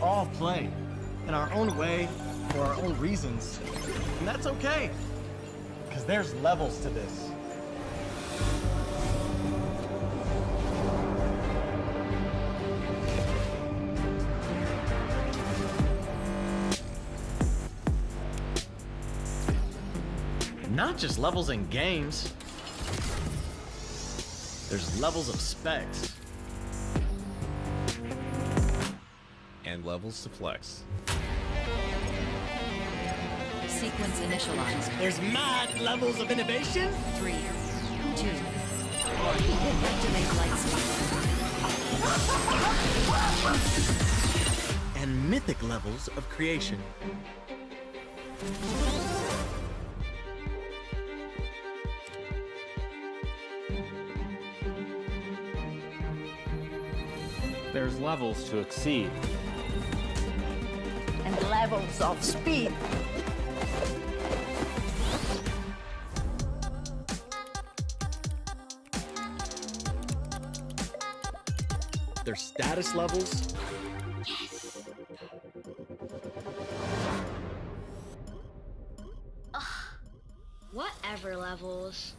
all play in our own way for our own reasons. And that's okay, because there's levels to this. Not just levels in games. There's levels of specs. And levels to flex. Sequence initialized. There's mad levels of innovation. 3, 2, 1. Activate light speed. And mythic levels of creation. There's levels to exceed. And levels of speed. There's status levels. Whatever levels.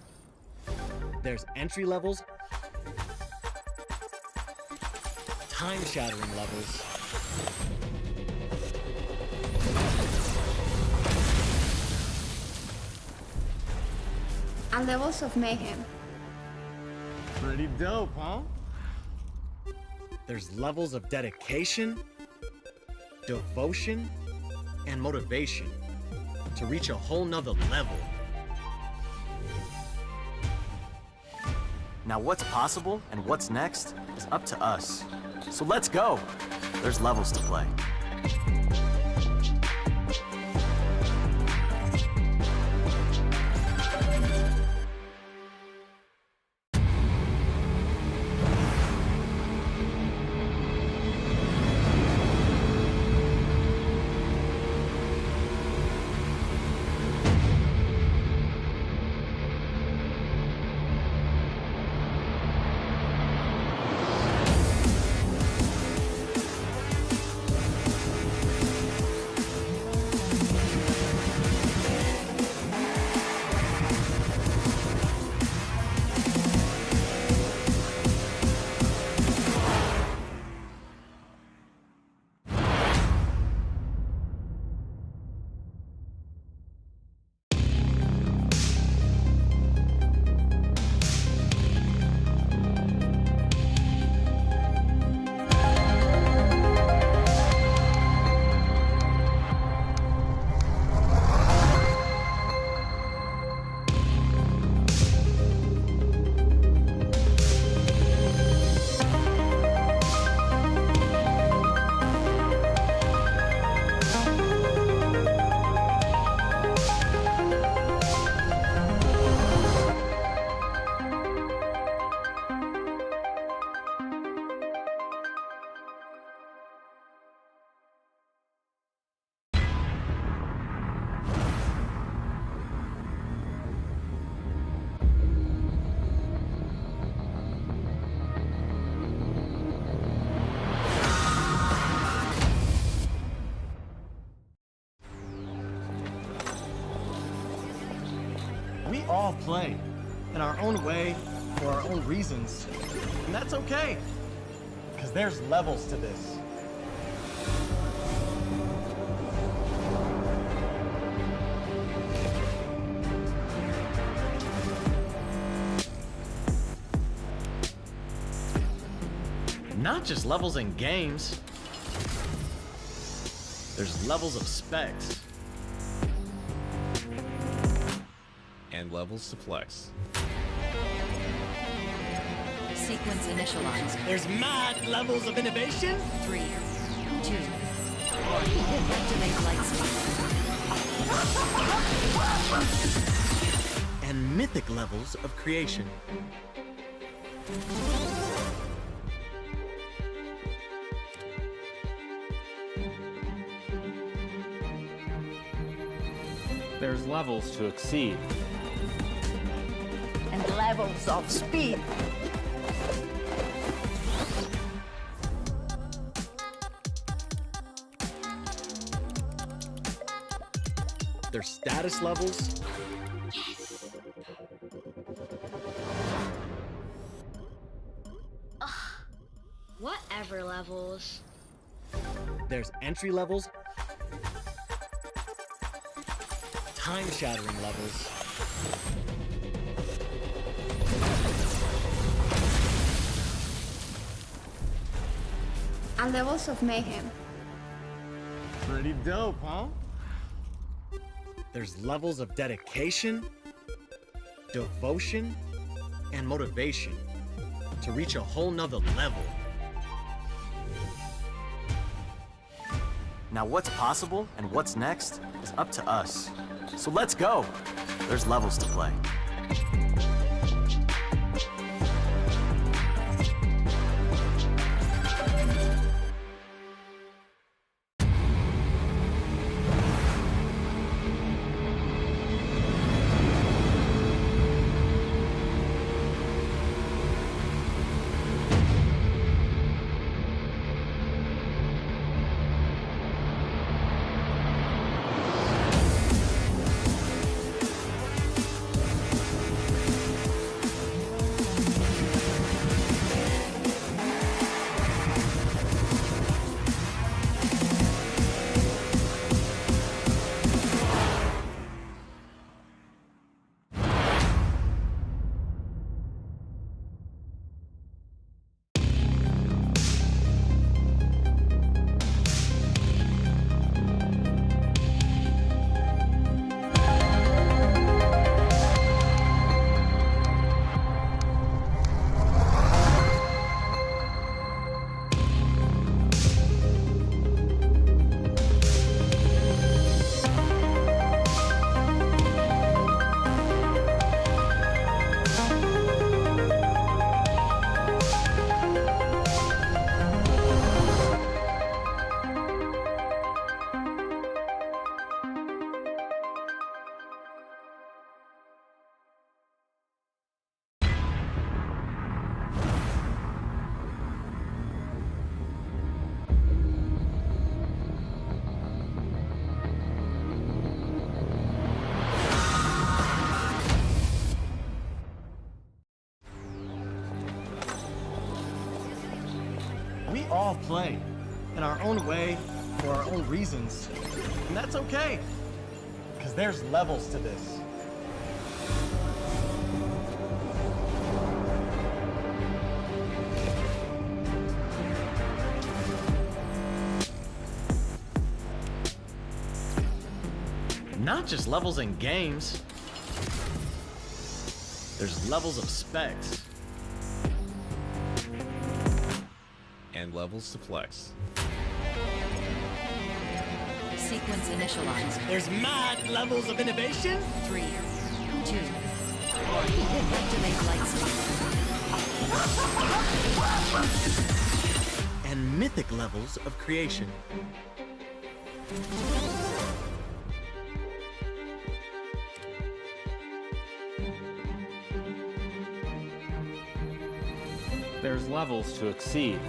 There's entry levels. Time-shattering levels. And levels of mayhem. Pretty dope, huh? There's levels of dedication, devotion, and motivation to reach a whole nother level. Now what's possible and what's next is up to us. So let's go. There's levels to play. We all play in our own way for our own reasons. And that's okay, because there's levels to this. Not just levels in games. There's levels of specs. And levels to flex. Sequence initialized. There's mad levels of innovation. 3, 2, 1. Activate light speed. And mythic levels of creation. There's levels to exceed. And levels of speed. Their status levels. Whatever levels. There's entry levels. Time-shattering levels. And levels of mayhem. Pretty dope, huh? There's levels of dedication, devotion, and motivation to reach a whole nother level. Now what's possible and what's next is up to us. So let's go. There's levels to play. We all play in our own way for our own reasons, and that's okay, because there's levels to this. Not just levels in games. There's levels of specs. And levels to flex. Sequence initialized. There's mad levels of innovation. 3, 2, 1. Activate light speed. And mythic levels of creation. There's levels to exceed.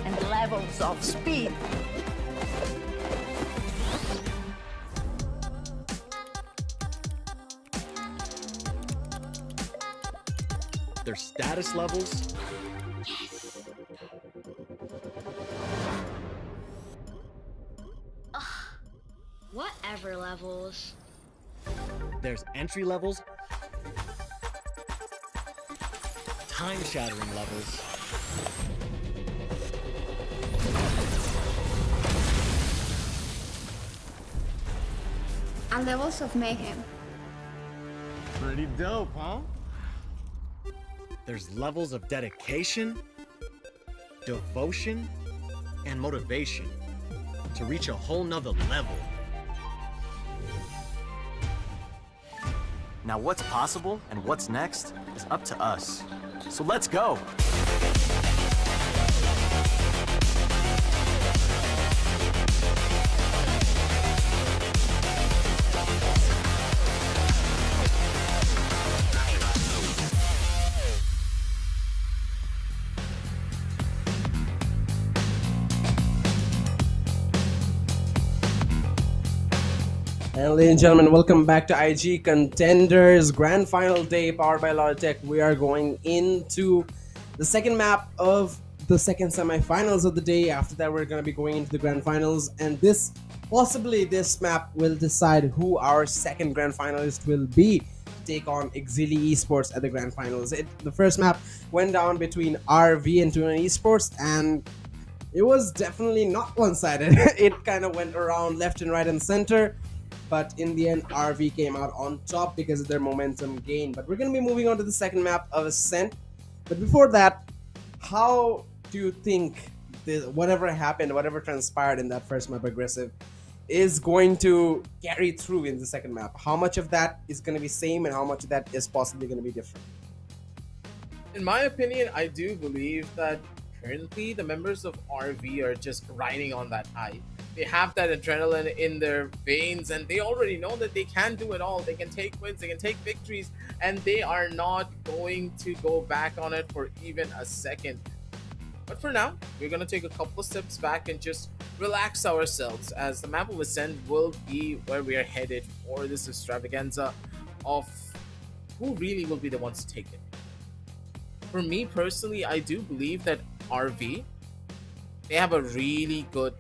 And levels of speed. Their status levels. Whatever levels. There's entry levels. Time-shattering levels. And levels of mayhem. Pretty dope, huh? There's levels of dedication, devotion, and motivation to reach a whole nother level. Now what's possible and what's next is up to us. So let's go. Ladies and gentlemen, welcome back to IGE Contenders Grand Final Day powered by Logitech. We are going into the second map of the second semifinals of the day. After that, we're going to be going into the Grand Finals, and possibly this map will decide who our second Grand Finalist will be to take on Exili Esports at the Grand Finals. The first map went down between RV and 21 Esports, and it was definitely not one-sided. It kind of went around left and right and center, but in the end RV came out on top because of their momentum gain. But we're going to be moving on to the second map of Ascent. But before that, how do you think whatever happened, whatever transpired in that first map, Aggressive, is going to carry through in the second map? How much of that is going to be same and how much of that is possibly going to be different? In my opinion, I do believe that currently the members of RV are just riding on that high. They have that adrenaline in their veins, and they already know that they can do it all. They can take wins, they can take victories, and they are not going to go back on it for even a second. But for now, we're going to take a couple of steps back and just relax ourselves, as the map of Ascent will be where we are headed for this extravaganza of who really will be the ones to take it. For me personally, I do believe that RV, they have a really good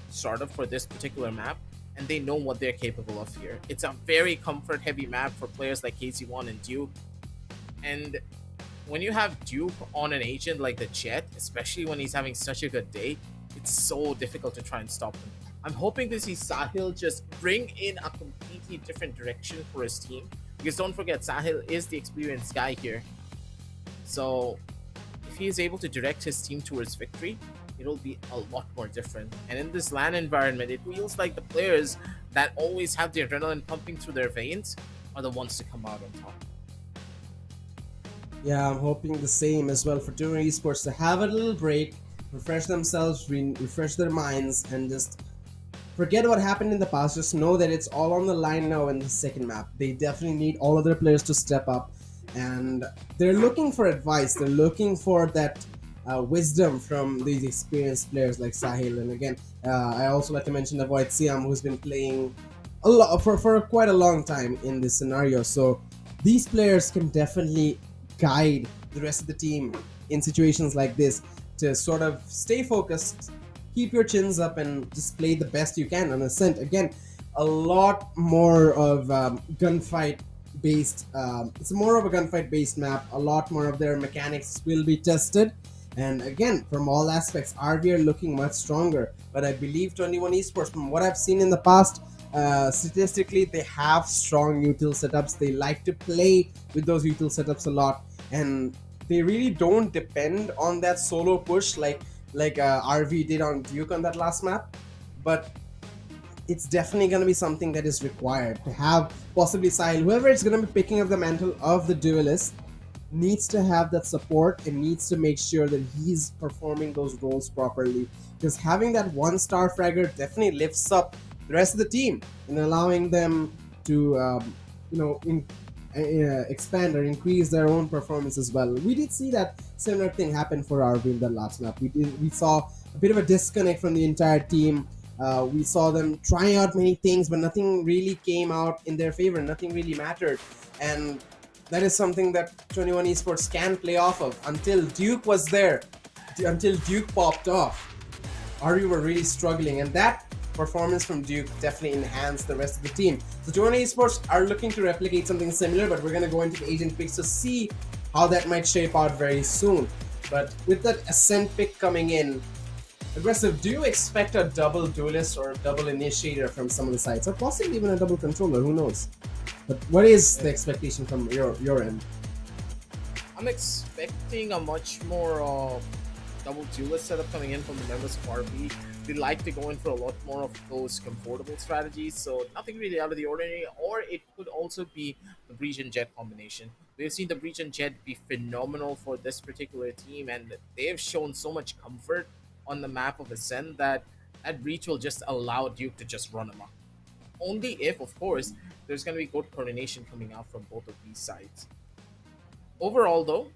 startup for this particular map, and they know what they're capable of here. It's a very comfort heavy map for players like KC1 and Duke, and when you have Duke on an agent like the Jet, especially when he's having such a good day, it's so difficult to try and stop him. I'm hoping to see Sahil just bring in a completely different direction for his team, because don't forget, Sahil is the experienced guy here. So if he is able to direct his team towards victory, it'll be a lot more different. And in this LAN environment, it feels like the players that always have the adrenaline pumping through their veins are the ones to come out on top. Yeah, I'm hoping the same as well for 21 Esports to have a little break, refresh themselves, refresh their minds, and just forget what happened in the past. Just know that it's all on the line now in the second map. They definitely need all of their players to step up, and they're looking for advice. They're looking for that wisdom from these experienced players like Sahil. And again, I also like to mention the Void Siam, who's been playing a lot for quite a long time in this scenario. So these players can definitely guide the rest of the team in situations like this to sort of stay focused, keep your chins up, and just play the best you can on Ascent. Again, a lot more of gunfight based. It's more of a gunfight based map. A lot more of their mechanics will be tested, and again, from all aspects, RV are looking much stronger. But I believe 21 Esports, from what I've seen in the past, statistically they have strong util setups. They like to play with those util setups a lot, and they really don't depend on that solo push like RV did on Duke on that last map. But it's definitely going to be something that is required to have. Possibly Sahil, whoever is going to be picking up the mantle of the duelist, needs to have that support and needs to make sure that he's performing those roles properly, because having that one-star fragger definitely lifts up the rest of the team and allowing them to expand or increase their own performance as well. We did see that similar thing happen for RV in the last map. We saw a bit of a disconnect from the entire team. We saw them trying out many things, but nothing really came out in their favor. Nothing really mattered, and that is something that 21 Esports can play off of. Until Duke was there, until Duke popped off, RV were really struggling, and that performance from Duke definitely enhanced the rest of the team. So 21 Esports are looking to replicate something similar, but we're going to go into the agent picks to see how that might shape out very soon. But with that Ascent pick coming in, Aggressive, do you expect a double duelist or a double initiator from some of the sides, or possibly even a double controller? Who knows? But what is the expectation from your end? I'm expecting a much more double duelist setup coming in from the members of RV. They like to go in for a lot more of those comfortable strategies, so nothing really out of the ordinary. Or it could also be the Breach and Jet combination. We've seen the Breach and Jet be phenomenal for this particular team, and they have shown so much comfort on the map of Ascent that Breach will just allow Duke to just run amok. Only if, of course, there's going to be good coordination coming out from both of these sides. Overall, though,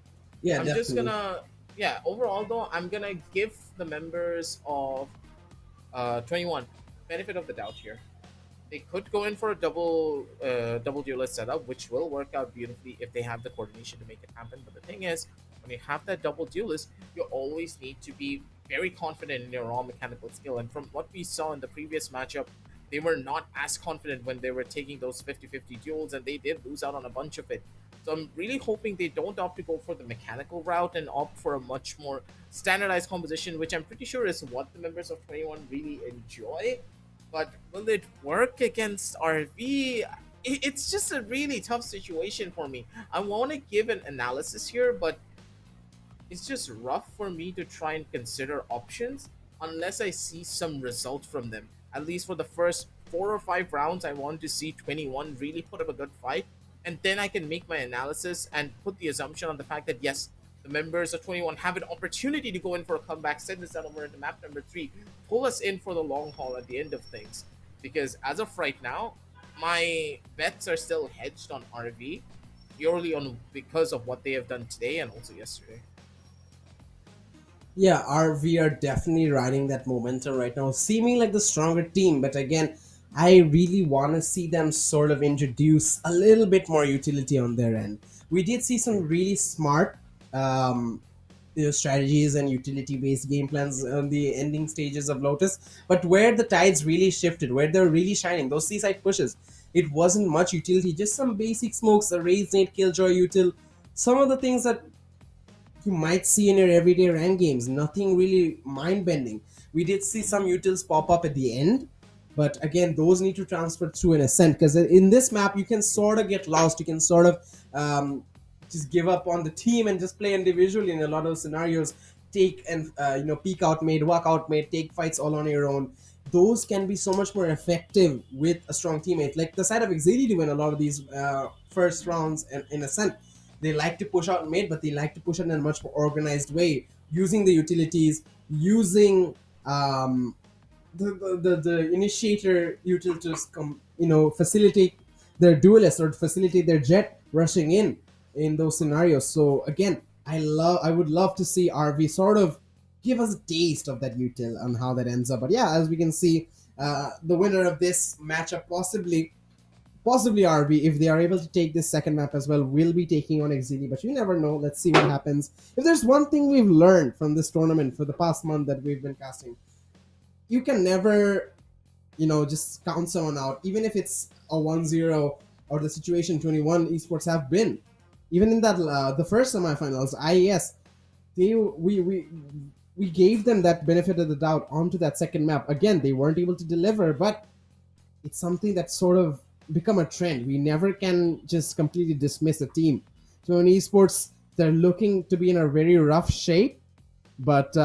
Yeah, I'm definitely. just gonna overall though, I'm gonna give the members of 21 benefit of the doubt here. They could go in for a double duelist setup, which will work out beautifully if they have the coordination to make it happen. But the thing is, when you have that double duelist, you always need to be very confident in your raw mechanical skill. And from what we saw in the previous matchup, they were not as confident when they were taking those 50-50 duels, and they did lose out on a bunch of it. So I'm really hoping they don't opt to go for the mechanical route and opt for a much more standardized composition, which I'm pretty sure is what the members of 21 really enjoy. But will it work against RV? It's just a really tough situation for me. I want to give an analysis here, but it's just rough for me to try and consider options unless I see some result from them. At least for the first 4 or 5 rounds, I want to see 21 really put up a good fight, and then I can make my analysis and put the assumption on the fact that yes, the members of 21 have an opportunity to go in for a comeback, send this out over into map number 3, pull us in for the long haul at the end of things. Because as of right now, my bets are still hedged on RV, purely on because of what they have done today and also yesterday. Yeah, we are definitely riding that momentum right now, seeming like the stronger team. But again, I really want to see them sort of introduce a little bit more utility on their end. We did see some really smart um, strategies and utility-based game plans on the ending stages of Lotus. But where the tides really shifted, where they're really shining, those seaside pushes, it wasn't much utility. Just some basic smokes, a raise nade, killjoy util, some of the things that you might see in your everyday rank games. Nothing really mind bending. We did see some utils pop up at the end, but again, those need to transfer through an ascent because in this map you can sort of get lost. You can sort of just give up on the team and just play individually in a lot of scenarios. Take and peek out mate, walk out mate, take fights all on your own. Those can be so much more effective with a strong teammate. Like the side of Exili do in a lot of these first rounds in ascent, they like to push out mid, but they like to push out in a much more organized way, using the utilities, using the initiator utilities, facilitate their duelists or facilitate their jet rushing in those scenarios. So again, I would love to see RV sort of give us a taste of that util and how that ends up. But yeah, as we can see, the winner of this matchup possibly RB, if they are able to take this second map as well, will be taking on Exili, but you never know. Let's see what happens. If there's one thing we've learned from this tournament for the past month that we've been casting, you can never, just count someone out, even if it's a 1-0 or the situation 21 esports have been. Even in that the first semifinals, IES, we gave them that benefit of the doubt onto that second map. Again, they weren't able to deliver, but it's something that sort of become a trend. We never can just completely dismiss a team. So in esports, they're looking to be in a very rough shape, but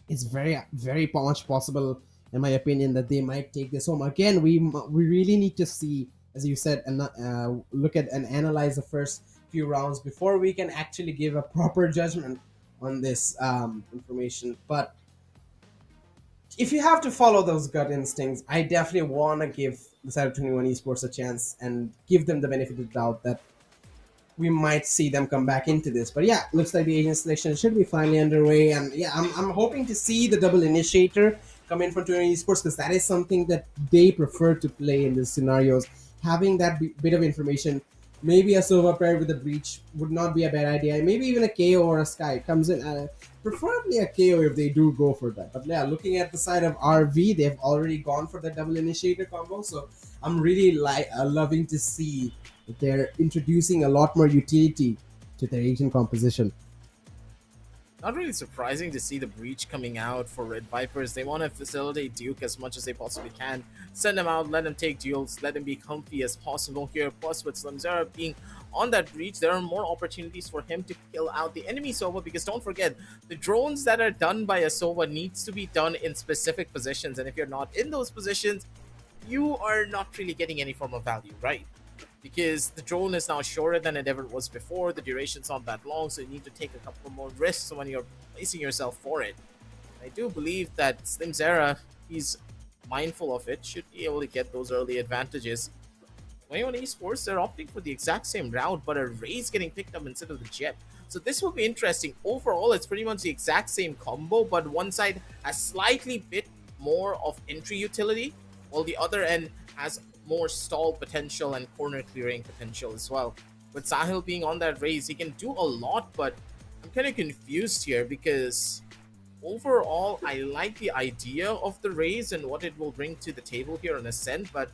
it's very much possible, in my opinion, that they might take this home. Again, we really need to see, as you said, and look at and analyze the first few rounds before we can actually give a proper judgment on this information. But if you have to follow those gut instincts, I definitely want to give the side of 21 esports a chance and give them the benefit of the doubt that we might see them come back into this. But yeah, looks like the agent selection should be finally underway. And yeah, I'm hoping to see the double initiator come in from 21 esports because that is something that they prefer to play in these scenarios. Having that bit of information, maybe a Sova paired with a breach would not be a bad idea. Maybe even a KO or a Sky comes in. Preferably a KO if they do go for that. But yeah, looking at the side of RV, they've already gone for the double initiator combo. So I'm really loving to see that they're introducing a lot more utility to their agent composition. Not really surprising to see the breach coming out for Red Vipers. They want to facilitate Duke as much as they possibly can. Send him out, let him take duels, let him be comfy as possible here. Plus, with Slimzera being on that breach, there are more opportunities for him to kill out the enemy Sova, because don't forget, the drones that are done by a Sova needs to be done in specific positions, and if you're not in those positions, you are not really getting any form of value, right? Because the drone is now shorter than it ever was before. The duration's not that long, so you need to take a couple more risks when you're placing yourself for it. I do believe that Slimzera, he's mindful of it, should be able to get those early advantages. 21 Esports, they're opting for the exact same route, but a Raze getting picked up instead of the Jet. So this will be interesting. Overall, it's pretty much the exact same combo, but one side has slightly bit more of entry utility, while the other end has more stall potential and corner clearing potential as well. With Sahil being on that raise, he can do a lot, but I'm kind of confused here because overall, I like the idea of the raise and what it will bring to the table here on Ascent, but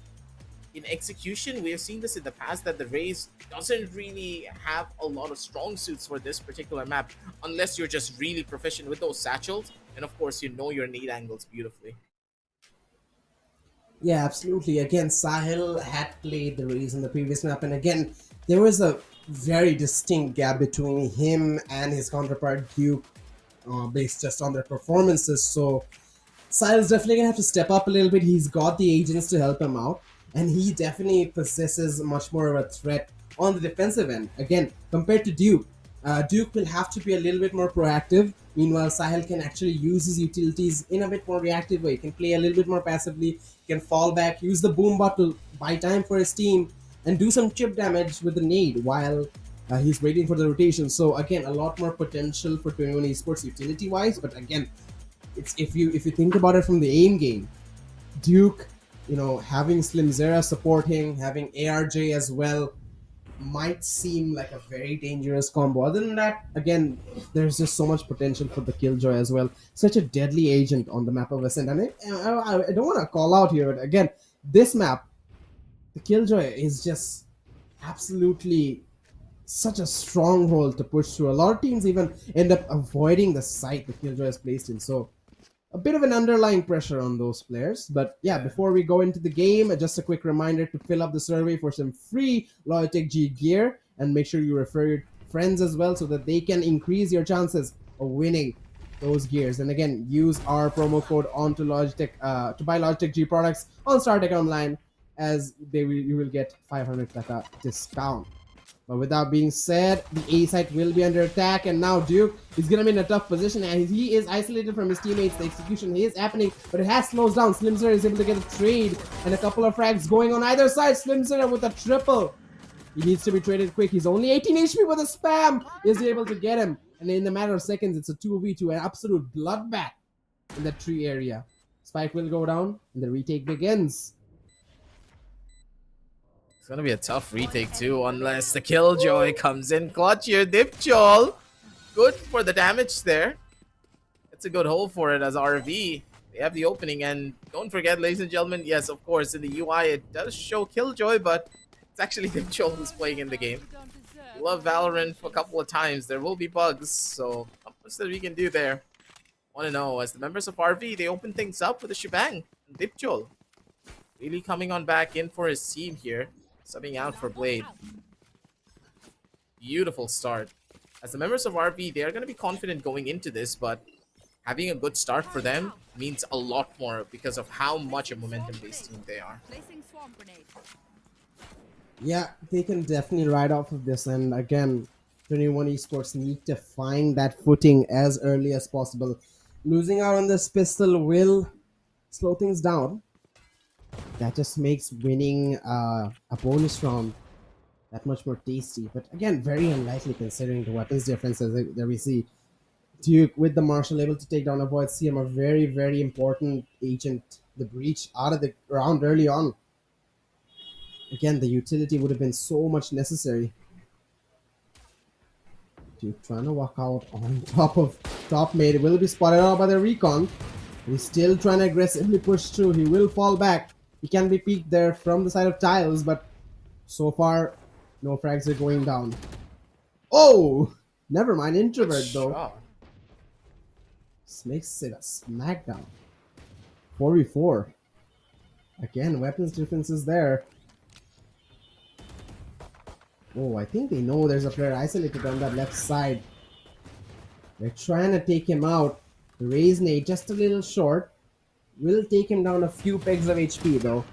in execution, we have seen this in the past that the raise doesn't really have a lot of strong suits for this particular map unless you're just really proficient with those satchels, and of course, you know your nade angles beautifully. Yeah, absolutely. Again, Sahil had played the race in the previous map, and again, there was a very distinct gap between him and his counterpart Duke, based just on their performances. So Sahil's definitely gonna have to step up a little bit. He's got the agents to help him out, and he definitely possesses much more of a threat on the defensive end. Again, compared to Duke, Duke will have to be a little bit more proactive. Meanwhile, Sahil can actually use his utilities in a bit more reactive way. He can play a little bit more passively, he can fall back, use the boom bot to buy time for his team, and do some chip damage with the nade while he's waiting for the rotation. So again, a lot more potential for 21 Esports utility wise. But again, it's if you think about it from the aim game, Duke, having Slim Zera supporting, having ARJ as well, might seem like a very dangerous combo. Other than that, again, there's just so much potential for the Killjoy as well. Such a deadly agent on the map of Ascent. And I don't want to call out here, but again, this map, the Killjoy is just absolutely such a stronghold to push through. A lot of teams even end up avoiding the site the Killjoy is placed in. So a bit of an underlying pressure on those players. But yeah, before we go into the game, just a quick reminder to fill up the survey for some free Logitech G gear, and make sure you refer your friends as well so that they can increase your chances of winning those gears. And again, use our promo code onto Logitech to buy Logitech G products on StarTech Online, as you will get 500 taka discount. But with that being said, the A site will be under attack, and now Duke is going to be in a tough position, and he is isolated from his teammates. The execution is happening, but it has slows down. Slimzer is able to get a trade, and a couple of frags going on either side. Slimzer with a triple. He needs to be traded quick. He's only 18 HP with a spam. Is able to get him, and in a matter of seconds, it's a 2v2, an absolute bloodbath in the tree area. Spike will go down, and the retake begins. It's gonna be a tough retake too, unless the Killjoy comes in clutch here. Dipchol, good for the damage there. It's a good hole for it as RV. They have the opening, and don't forget, ladies and gentlemen, yes, of course, in the UI it does show Killjoy, but it's actually Dipchol who's playing in the game. We love Valorant for a couple of times. There will be bugs, so not much that we can do there. Want to know, as the members of RV, they open things up with a shebang. Dipchol really coming on back in for his team here. Subbing out for Blade. Beautiful start. As the members of RV, they are going to be confident going into this, but having a good start for them means a lot more because of how much a momentum-based team they are. Placing swarm grenade. Yeah, they can definitely ride off of this, and again, 21 Esports need to find that footing as early as possible. Losing out on this pistol will slow things down. That just makes winning a bonus round that much more tasty. But again, very unlikely considering the weapons differences that we see. Duke with the Marshal able to take down a Void CM, a very, very important agent. The breach out of the round early on. Again, the utility would have been so much necessary. Duke trying to walk out on top mid. It will be spotted out by the recon. He's still trying to aggressively push through. He will fall back. He can be peeked there from the side of tiles, but so far, no frags are going down. Oh! Never mind, introvert though. Shot. This makes it a smackdown. 4v4. Again, weapons differences there. Oh, I think they know there's a player isolated on that left side. They're trying to take him out. The raise nade just a little short. Will take him down a few pegs of HP though.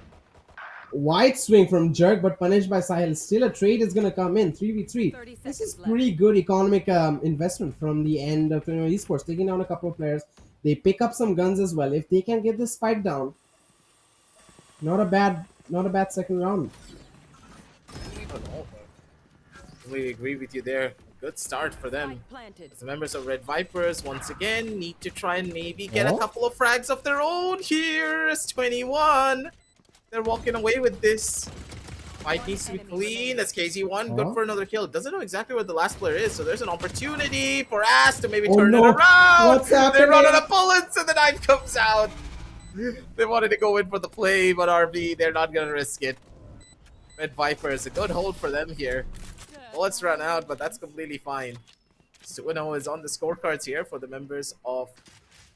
Wide swing from Jerk, but punished by Sahil. Still a trade is going to come in. 3v3. 30 This is seconds pretty good economic investment from the end of 21 Esports. Taking down a couple of players. They pick up some guns as well. If they can get this spike down, not a bad second round. I don't know, but we agree with you there. Good start for them. Spike planted. The members of Red Vipers once again need to try and maybe get a Oh. couple of frags of their own here as 21. they're walking away with this. Fight needs to be clean. That's KZ1. Good Oh. for another kill. Doesn't know exactly where the last player is, so there's an opportunity for Ass to maybe Oh, turn no. it around. What's They happening? run out of bullets and the knife comes out. They wanted to go in for the play, but RB, they're not going to risk it. Red Vipers, a good hold for them here. Bullets run out, but that's completely fine. 2-0 is on the scorecards here for the members of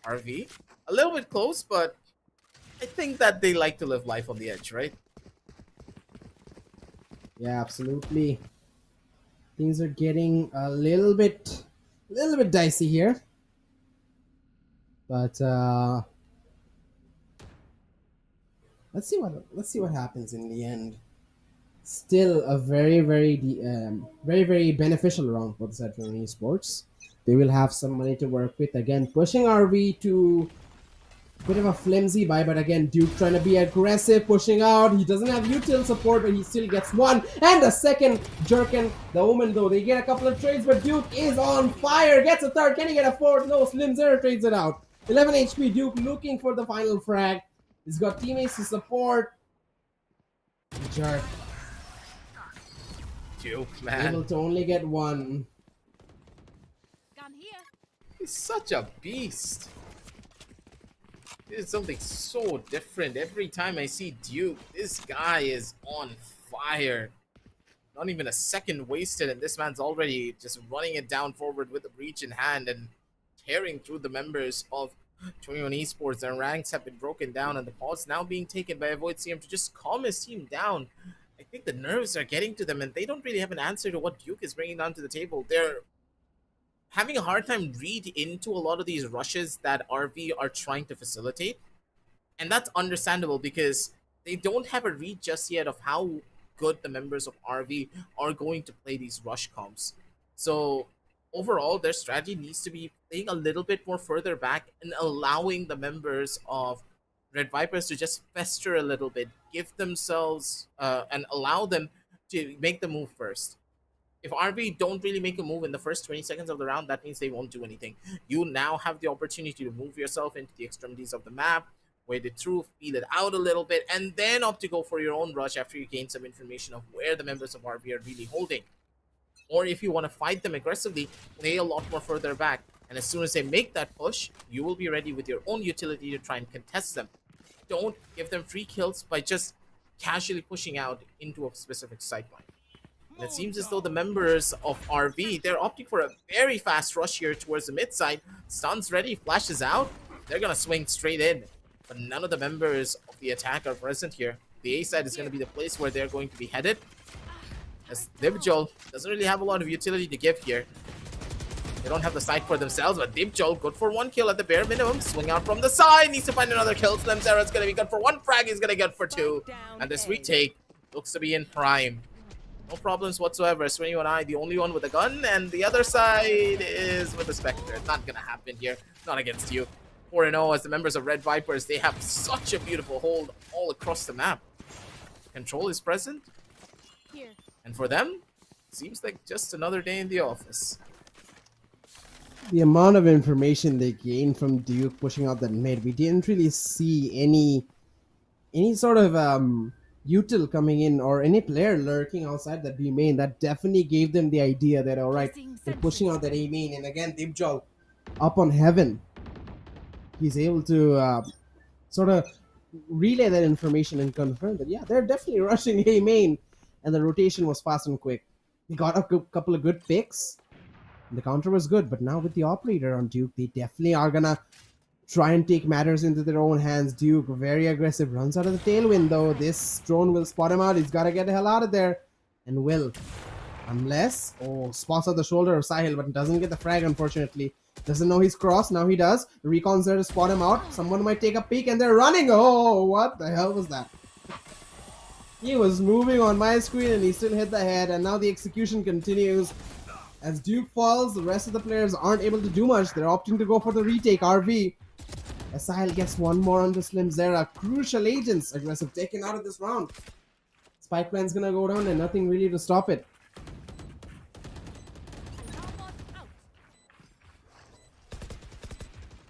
RV. A little bit close, but I think that they like to live life on the edge, right? Yeah, absolutely. Things are getting a little bit dicey here. But let's see what happens in the end. Still a very beneficial round for the Saturn Esports. They will have some money to work with. Again, pushing RV to bit of a flimsy buy, but again, Duke trying to be aggressive, pushing out. He doesn't have util support, but he still gets one and a second. Jerkin, the Omen though, they get a couple of trades, but Duke is on fire. Gets a third. Can he get a fourth? No, Slim Zero trades it out. 11 HP. Duke looking for the final frag. He's got teammates to support. Jerk Duke, man. able to only get one. Gun here. He's such a beast. This is something so different. Every time I see Duke, this guy is on fire. Not even a second wasted, and this man's already just running it down forward with the breach in hand and tearing through the members of 21 Esports. Their ranks have been broken down, and the pause now being taken by Avoid CM to just calm his team down. I think the nerves are getting to them, and they don't really have an answer to what Duke is bringing down to the table. They're having a hard time read into a lot of these rushes that RV are trying to facilitate. And that's understandable because they don't have a read just yet of how good the members of RV are going to play these rush comps. So overall, their strategy needs to be playing a little bit more further back and allowing the members of Red Vipers to just fester a little bit, give themselves and allow them to make the move first. If RB don't really make a move in the first 20 seconds of the round, that means they won't do anything. You now have the opportunity to move yourself into the extremities of the map, wade it through, feel it out a little bit, and then opt to go for your own rush after you gain some information of where the members of RB are really holding. Or if you want to fight them aggressively, play a lot more further back. And as soon as they make that push, you will be ready with your own utility to try and contest them. Don't give them free kills by just casually pushing out into a specific sideline. And it seems as though the members of RV, they're opting for a very fast rush here towards the mid side. Stun's ready, flashes out. They're going to swing straight in. But none of the members of the attack are present here. The A side is going to be the place where they're going to be headed. As Dibjol doesn't really have a lot of utility to give here. They don't have the side for themselves, but Dibjol good for one kill at the bare minimum. Swing out from the side, needs to find another kill. Slim Zera's going to be good for one frag, he's going to get for two. And this retake looks to be in prime. No problems whatsoever. Swinny and I, the only one with a gun, and the other side is with a Spectre. It's not gonna happen here. Not against you. 4-0 as the members of Red Vipers, they have such a beautiful hold all across the map. Control is present. Here. And for them, seems like just another day in the office. The amount of information they gained from Duke pushing out that mid, we didn't really see any sort of util coming in or any player lurking outside that B main. That definitely gave them the idea that alright, they're pushing out that A main, and again Dibjol up on heaven. He's able to sort of relay that information and confirm that yeah, they're definitely rushing A main, and the rotation was fast and quick. They got a couple of good picks. The counter was good, but now with the operator on Duke, they definitely are gonna try and take matters into their own hands. Duke, very aggressive, runs out of the tailwind though. This drone will spot him out. He's got to get the hell out of there. And will. Unless, spots out the shoulder of Sahil, but doesn't get the frag unfortunately. Doesn't know he's crossed, now he does. The recon's there to spot him out. Someone might take a peek and they're running. Oh, what the hell was that? He was moving on my screen and he still hit the head, and now the execution continues. As Duke falls, the rest of the players aren't able to do much. They're opting to go for the retake. RV. Sahil gets one more on the Slim Zera. Crucial agents aggressive taken out of this round. Spike plan's gonna go down and nothing really to stop it.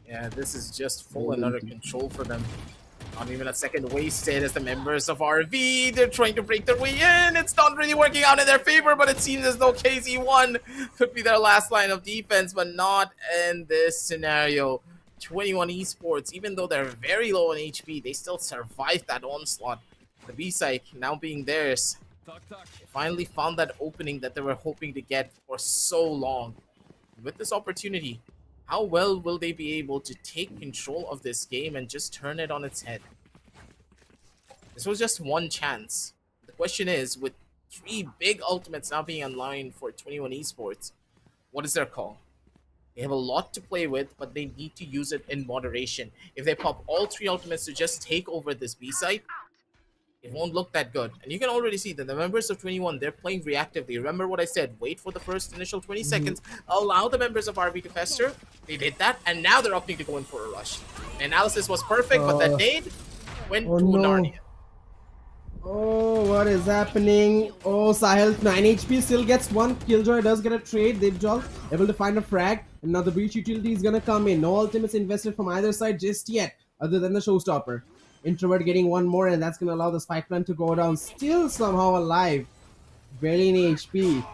Yeah, this is just full and utter control for them. Not even a second wasted as the members of RV, they're trying to break their way in. It's not really working out in their favor, but it seems as though KZ1 could be their last line of defense, but not in this scenario. 21 Esports, even though they're very low on HP, they still survived that onslaught. The B-Psych now being theirs. They finally found that opening that they were hoping to get for so long. With this opportunity, how well will they be able to take control of this game and just turn it on its head? This was just one chance. The question is, with 3 big ultimates now being online for 21 Esports, what is their call? They have a lot to play with, but they need to use it in moderation. If they pop all 3 ultimates to just take over this B site, it won't look that good. And you can already see that the members of 21, they're playing reactively. Remember what I said, wait for the first initial 20 seconds, allow the members of RV to fester. They did that, and now they're opting to go in for a rush. The analysis was perfect, but that nade went to Narnia. Oh, what is happening? Oh, Sahil, 9 HP, still gets 1. Killjoy does get a trade. Divjol able to find a frag. And now the breach utility is gonna come in. No ultimates invested from either side just yet, other than the showstopper. Introvert getting 1 more, and that's gonna allow the spike plant to go down. Still somehow alive. Barely any HP.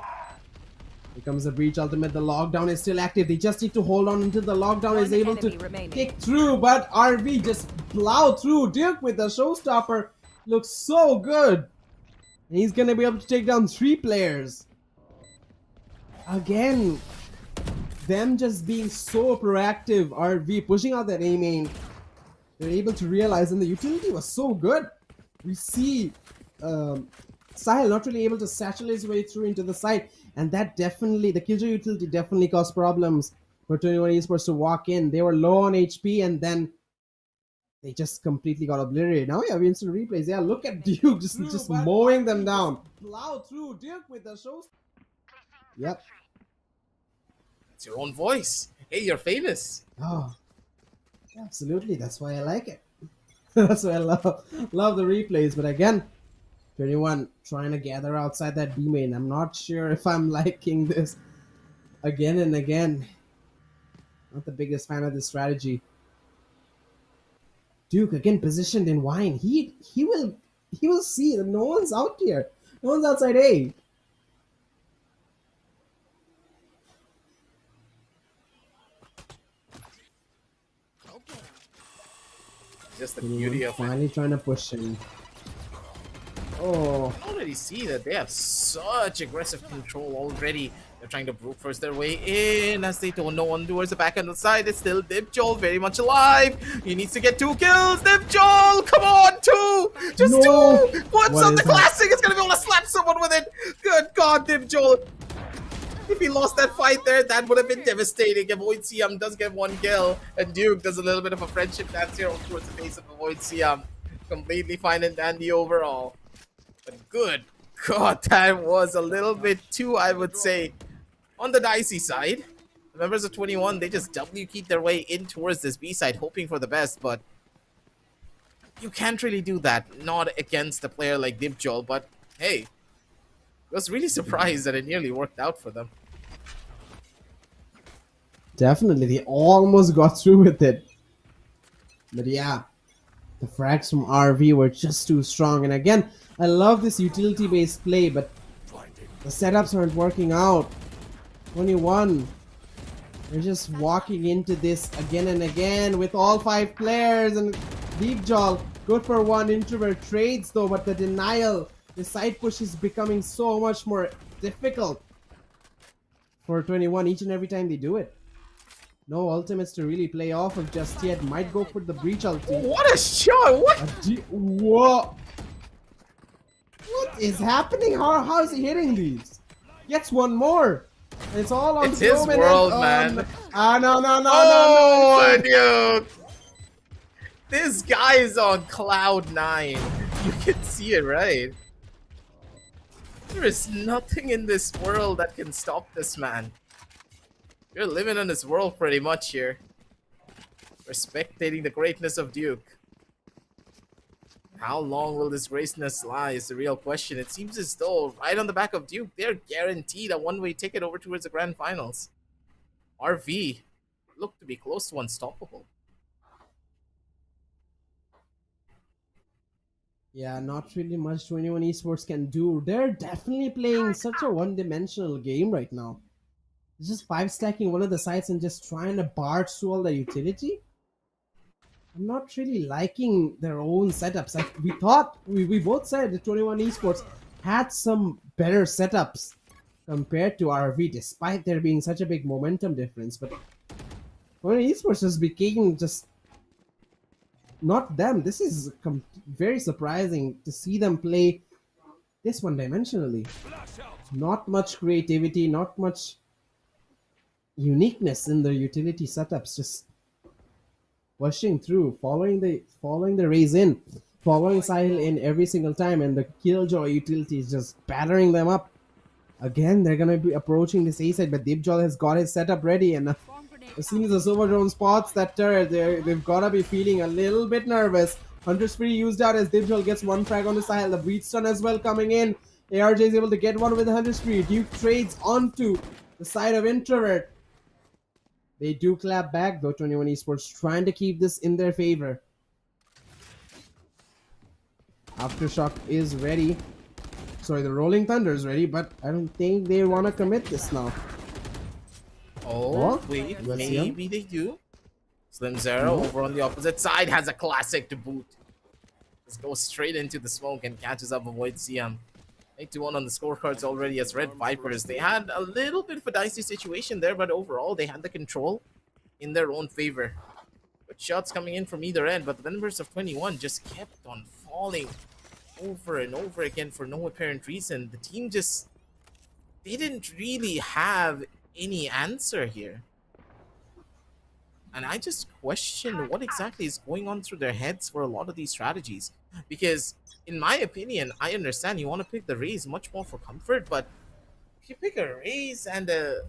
Here comes the breach ultimate. The lockdown is still active. They just need to hold on until the lockdown is able to kick through. But RV just plow through. Duke with the showstopper looks so good. And he's gonna be able to take down 3 players. Again, them just being so proactive. RV pushing out that A main. They're able to realize, and the utility was so good. We see Sahil not really able to saturate his way through into the side, and that definitely, the Killjoy utility definitely caused problems for 21 Esports to walk in. They were low on HP, and then they just completely got obliterated. Now we have instant replays. Yeah, look at Duke just mowing them down. Plow through Duke with the shows. Yep. It's your own voice. Hey, you're famous. Oh, absolutely. That's why I like it. That's why I love the replays. But again, 21 trying to gather outside that B main. I'm not sure if I'm liking this again and again. Not the biggest fan of this strategy. Duke again positioned in wine. He will see that no one's out here. No one's outside A. Just the beauty of it. Finally trying to push him. Oh, I already see that they have such aggressive control already. They're trying to brute force their way in as they don't know one towards the back end of the side. It's still Dipjol very much alive. He needs to get 2 kills. Dipjol, come on, 2, just No. 2. What's What on is the that? classic? It's gonna be able to slap someone with it. Good God, Dipjol. If he lost that fight there, that would have been devastating. Avoid Siam does get 1 kill, and Duke does a little bit of a friendship dance here towards the face of Avoid Siam. Completely fine and dandy overall. But good God, that was a little bit too, I would say, on the dicey side. The members of 21, they just W-keyed their way in towards this B side, hoping for the best, but you can't really do that. Not against a player like Dipjol, but hey, I was really surprised that it nearly worked out for them. definitely. They almost got through with it. But yeah, the frags from RV were just too strong. And again, I love this utility-based play, but the setups aren't working out. 21. They're just walking into this again and again with all 5 players, and Deepjaw, good for 1 introvert trades though, but the denial, the side push is becoming so much more difficult for 21 each and every time they do it. No ultimates to really play off of just yet. Might go for the breach ulti. What a shot! What? Whoa! What is happening? How is he hitting these? Gets 1 more. And it's all on It's the his dominant, world, man. No. Dude! This guy is on cloud 9. You can see it, right? There is nothing in this world that can stop this man. You're living in this world pretty much here. We're spectating the greatness of Duke. How long will this greatness lie is the real question. It seems as though right on the back of Duke, they're guaranteed a one-way ticket over towards the grand finals. RV look to be close to unstoppable. Yeah, not really much 21 Esports can do. They're definitely playing such a one-dimensional game right now. It's just five stacking one of the sites and just trying to barge through all the utility. I'm not really liking their own setups. Like we thought, we both said the 21 Esports had some better setups compared to RV, despite there being such a big momentum difference. But 21 Esports just became just not them. This is very surprising to see them play this one dimensionally. Not much creativity, not much uniqueness in their utility setups. Just pushing through, following the raise in, following Sahil in every single time, and the Killjoy utility is just battering them up. Again, they're gonna be approaching this A side, but Deepjol has got his setup ready, and as soon as the Silver Drone spots that turret, they've gotta be feeling a little bit nervous. Hunter Spree used out as Deepjol gets one frag on the Sahil. The Breach Stun as well coming in. ARJ is able to get one with the Hunter Spree. Duke trades onto the side of Introvert. They do clap back though, 21 Esports trying to keep this in their favor. Aftershock is ready. Sorry, the Rolling Thunder is ready, but I don't think they want to commit this now. Oh, What? wait, Let's see 'em. maybe they do. Slim Zero over on the opposite side has a classic to boot. Let's go straight into the smoke and catches up Avoid Siam. 8-1 on the scorecards already as Red Vipers. They had a little bit of a dicey situation there, but overall they had the control in their own favor. Good shots coming in from either end, but the members of 21 just kept on falling over and over again for no apparent reason. The team just didn't really have any answer here. And I just question what exactly is going on through their heads for a lot of these strategies. Because, in my opinion, I understand you want to pick the Raze much more for comfort, but if you pick a Raze and a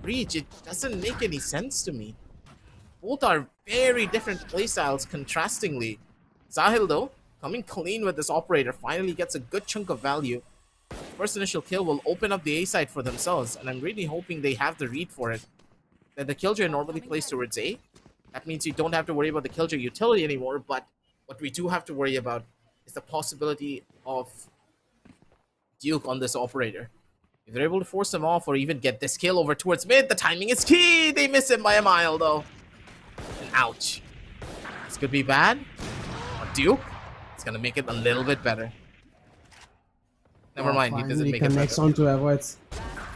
Breach, it doesn't make any sense to me. Both are very different playstyles, contrastingly. Sahil, though, coming clean with this operator, finally gets a good chunk of value. First initial kill will open up the A side for themselves, and I'm really hoping they have the read for it. That the Killjoy normally plays towards A. That means you don't have to worry about the Killjoy utility anymore, but what we do have to worry about is the possibility of Duke on this operator. If they're able to force him off or even get this kill over towards mid, the timing is key! They miss him by a mile, though. And ouch. This could be bad. But Duke, it's gonna make it a little bit better. Never mind, he doesn't make it connects better. onto Avoids.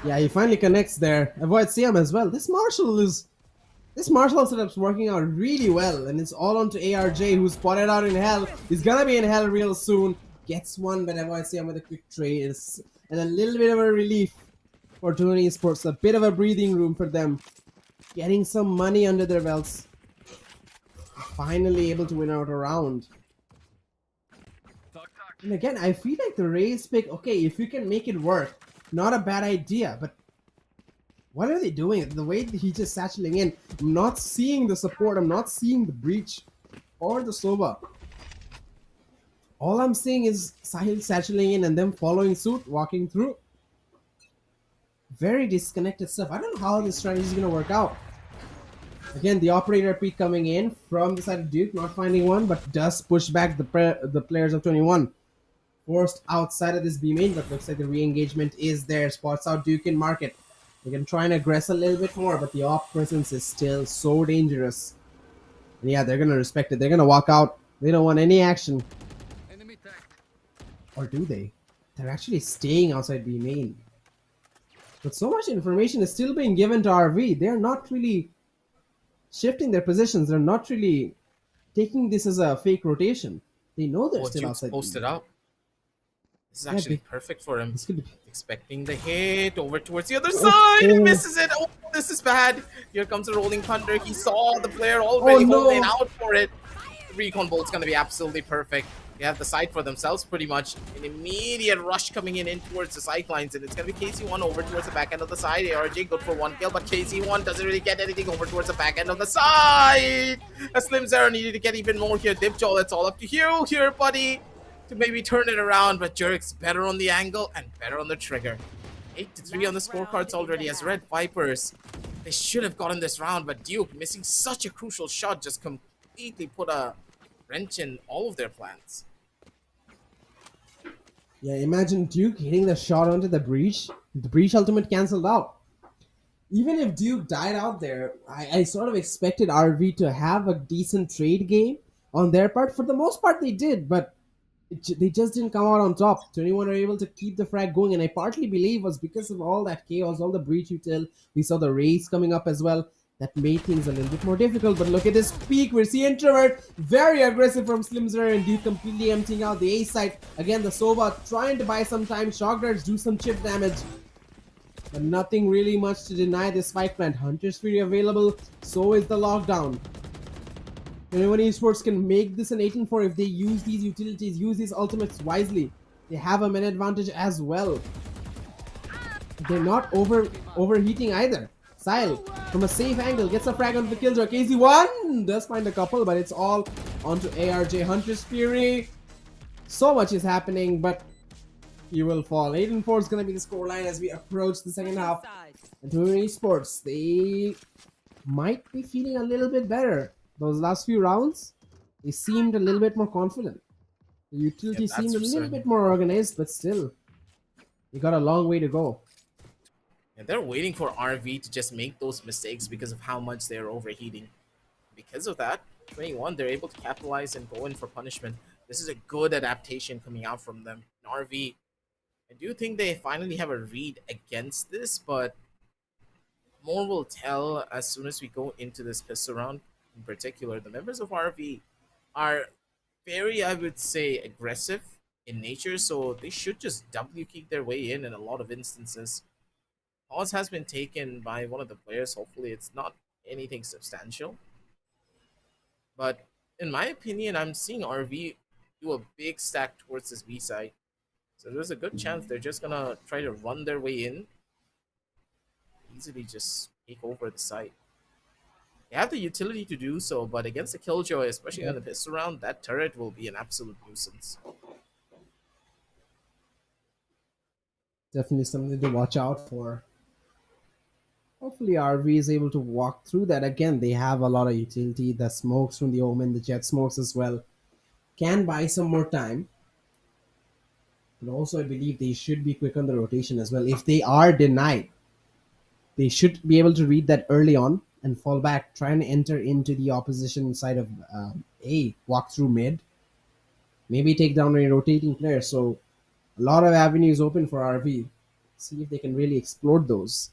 Yeah, he finally connects there. Avoids CM as well. This Marshall setup's working out really well, and it's all onto ARJ, who's spotted out in hell. He's gonna be in hell real soon. Gets one, but Avoids CM with a quick trade, and a little bit of a relief for Tony Esports. A bit of a breathing room for them, getting some money under their belts. Finally able to win out a round. And again, I feel like the Rays pick, okay, if you can make it work, not a bad idea, but what are they doing? The way he's just satcheling in, I'm not seeing the support, I'm not seeing the breach or the Soba. All I'm seeing is Sahil satcheling in and them following suit, walking through. Very disconnected stuff. I don't know how this strategy is going to work out. Again, the operator Pete coming in from the side of Duke, not finding one, but does push back the players of 21. Forced outside of this B main, but looks like the re-engagement is there. Spots out Duke in market. They can try and aggress a little bit more, but the off presence is still so dangerous. And yeah, they're gonna respect it. They're gonna walk out. They don't want any action. Or do they? They're actually staying outside B main. But so much information is still being given to RV. They're not really shifting their positions. They're not really taking this as a fake rotation. They know they're still Duke's outside. posted B main. up. This is actually perfect for him. Expecting the hit over towards the other side. He misses it. Oh, this is bad. Here comes the Rolling Thunder. He saw the player already holding out for it. The recon bolt's going to be absolutely perfect. They have the side for themselves pretty much. An immediate rush coming in towards the sidelines, and it's going to be KC1 over towards the back end of the side. ARJ good for one kill, but KC1 doesn't really get anything over towards the back end of the side. A Slim Zero needed to get even more here. Dipjol, it's all up to you here, buddy, to maybe turn it around, but Jurik's better on the angle and better on the trigger. 8-3 on the scorecards already as Red Vipers. They should have gotten this round, but Duke missing such a crucial shot just completely put a wrench in all of their plans. Yeah, imagine Duke hitting the shot onto the breach. The breach ultimate cancelled out. Even if Duke died out there, I sort of expected RV to have a decent trade game on their part. For the most part, they did, but they just didn't come out on top. 21 were able to keep the frag going, and I partly believe was because of all that chaos, all the breach util. We saw the race coming up as well. That made things a little bit more difficult. But look at this peak. We see Introvert very aggressive from Slimzer, and Duke completely emptying out the A side. Again, the Sova trying to buy some time. Shock darts do some chip damage. But nothing really much to deny this spike plant. Hunter's Fury available, so is the lockdown. 21 Esports can make this an 18-4 if they use these utilities, use these ultimates wisely. They have a minute advantage as well. They're not overheating either. Sile, from a safe angle, gets a frag onto the killjoy. KZ1 does find a couple, but it's all onto ARJ. Hunter's Fury. So much is happening, but he will fall. 8-4 is going to be the scoreline as we approach the second half. And 21 Esports, they might be feeling a little bit better. Those last few rounds, they seemed a little bit more confident. The utility Yeah, that's seemed a for little certain. bit more organized, but still, they got a long way to go. And they're waiting for RV to just make those mistakes because of how much they're overheating. Because of that, 21, they're able to capitalize and go in for punishment. This is a good adaptation coming out from them. And RV, I do think they finally have a read against this, but more will tell as soon as we go into this pistol round. In particular, the members of RV are very, I would say, aggressive in nature, so they should just W kick their way in a lot of instances. Pause has been taken by one of the players. Hopefully, it's not anything substantial. But in my opinion, I'm seeing RV do a big stack towards this B side. So there's a good chance they're just gonna try to run their way in, easily just take over the site. They have the utility to do so, but against the Killjoy, especially on the pistol round, that turret will be an absolute nuisance. Definitely something to watch out for. Hopefully, RV is able to walk through that. Again, they have a lot of utility. The smokes from the Omen, the jet smokes as well, can buy some more time. But also, I believe they should be quick on the rotation as well. If they are denied, they should be able to read that early on and fall back, try and enter into the opposition side of A, walk through mid, maybe take down a rotating player. So, a lot of avenues open for RV. See if they can really explore those.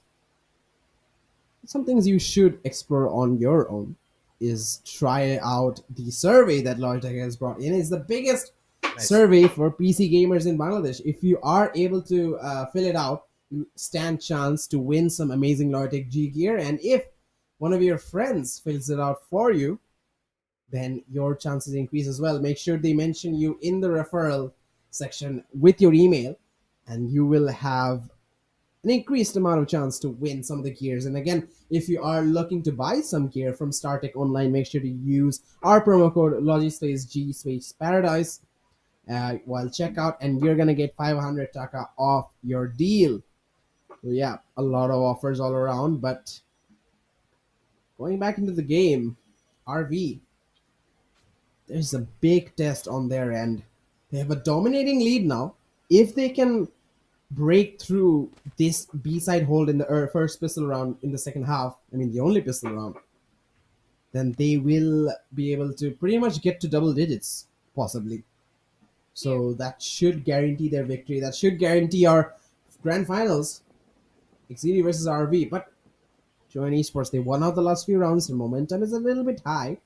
Some things you should explore on your own is try out the survey that Logitech has brought in. It's the biggest Nice. survey for PC gamers in Bangladesh. If you are able to fill it out, you stand chance to win some amazing Logitech G gear. And if one of your friends fills it out for you, then your chances increase as well. Make sure they mention you in the referral section with your email, and you will have an increased amount of chance to win some of the gears. And again, if you are looking to buy some gear from StarTech Online, make sure to use our promo code LogiSpaceG Paradise while checkout, and you're gonna get 500 taka off your deal. So yeah, a lot of offers all around. But going back into the game, RV, there's a big test on their end. They have a dominating lead now. If they can break through this B side hold in the first pistol round in the second half, I mean the only pistol round, then they will be able to pretty much get to double digits, possibly. So that should guarantee their victory. That should guarantee our grand finals, XCD versus RV. But Join Esports, they won out the last few rounds. Their momentum is a little bit high,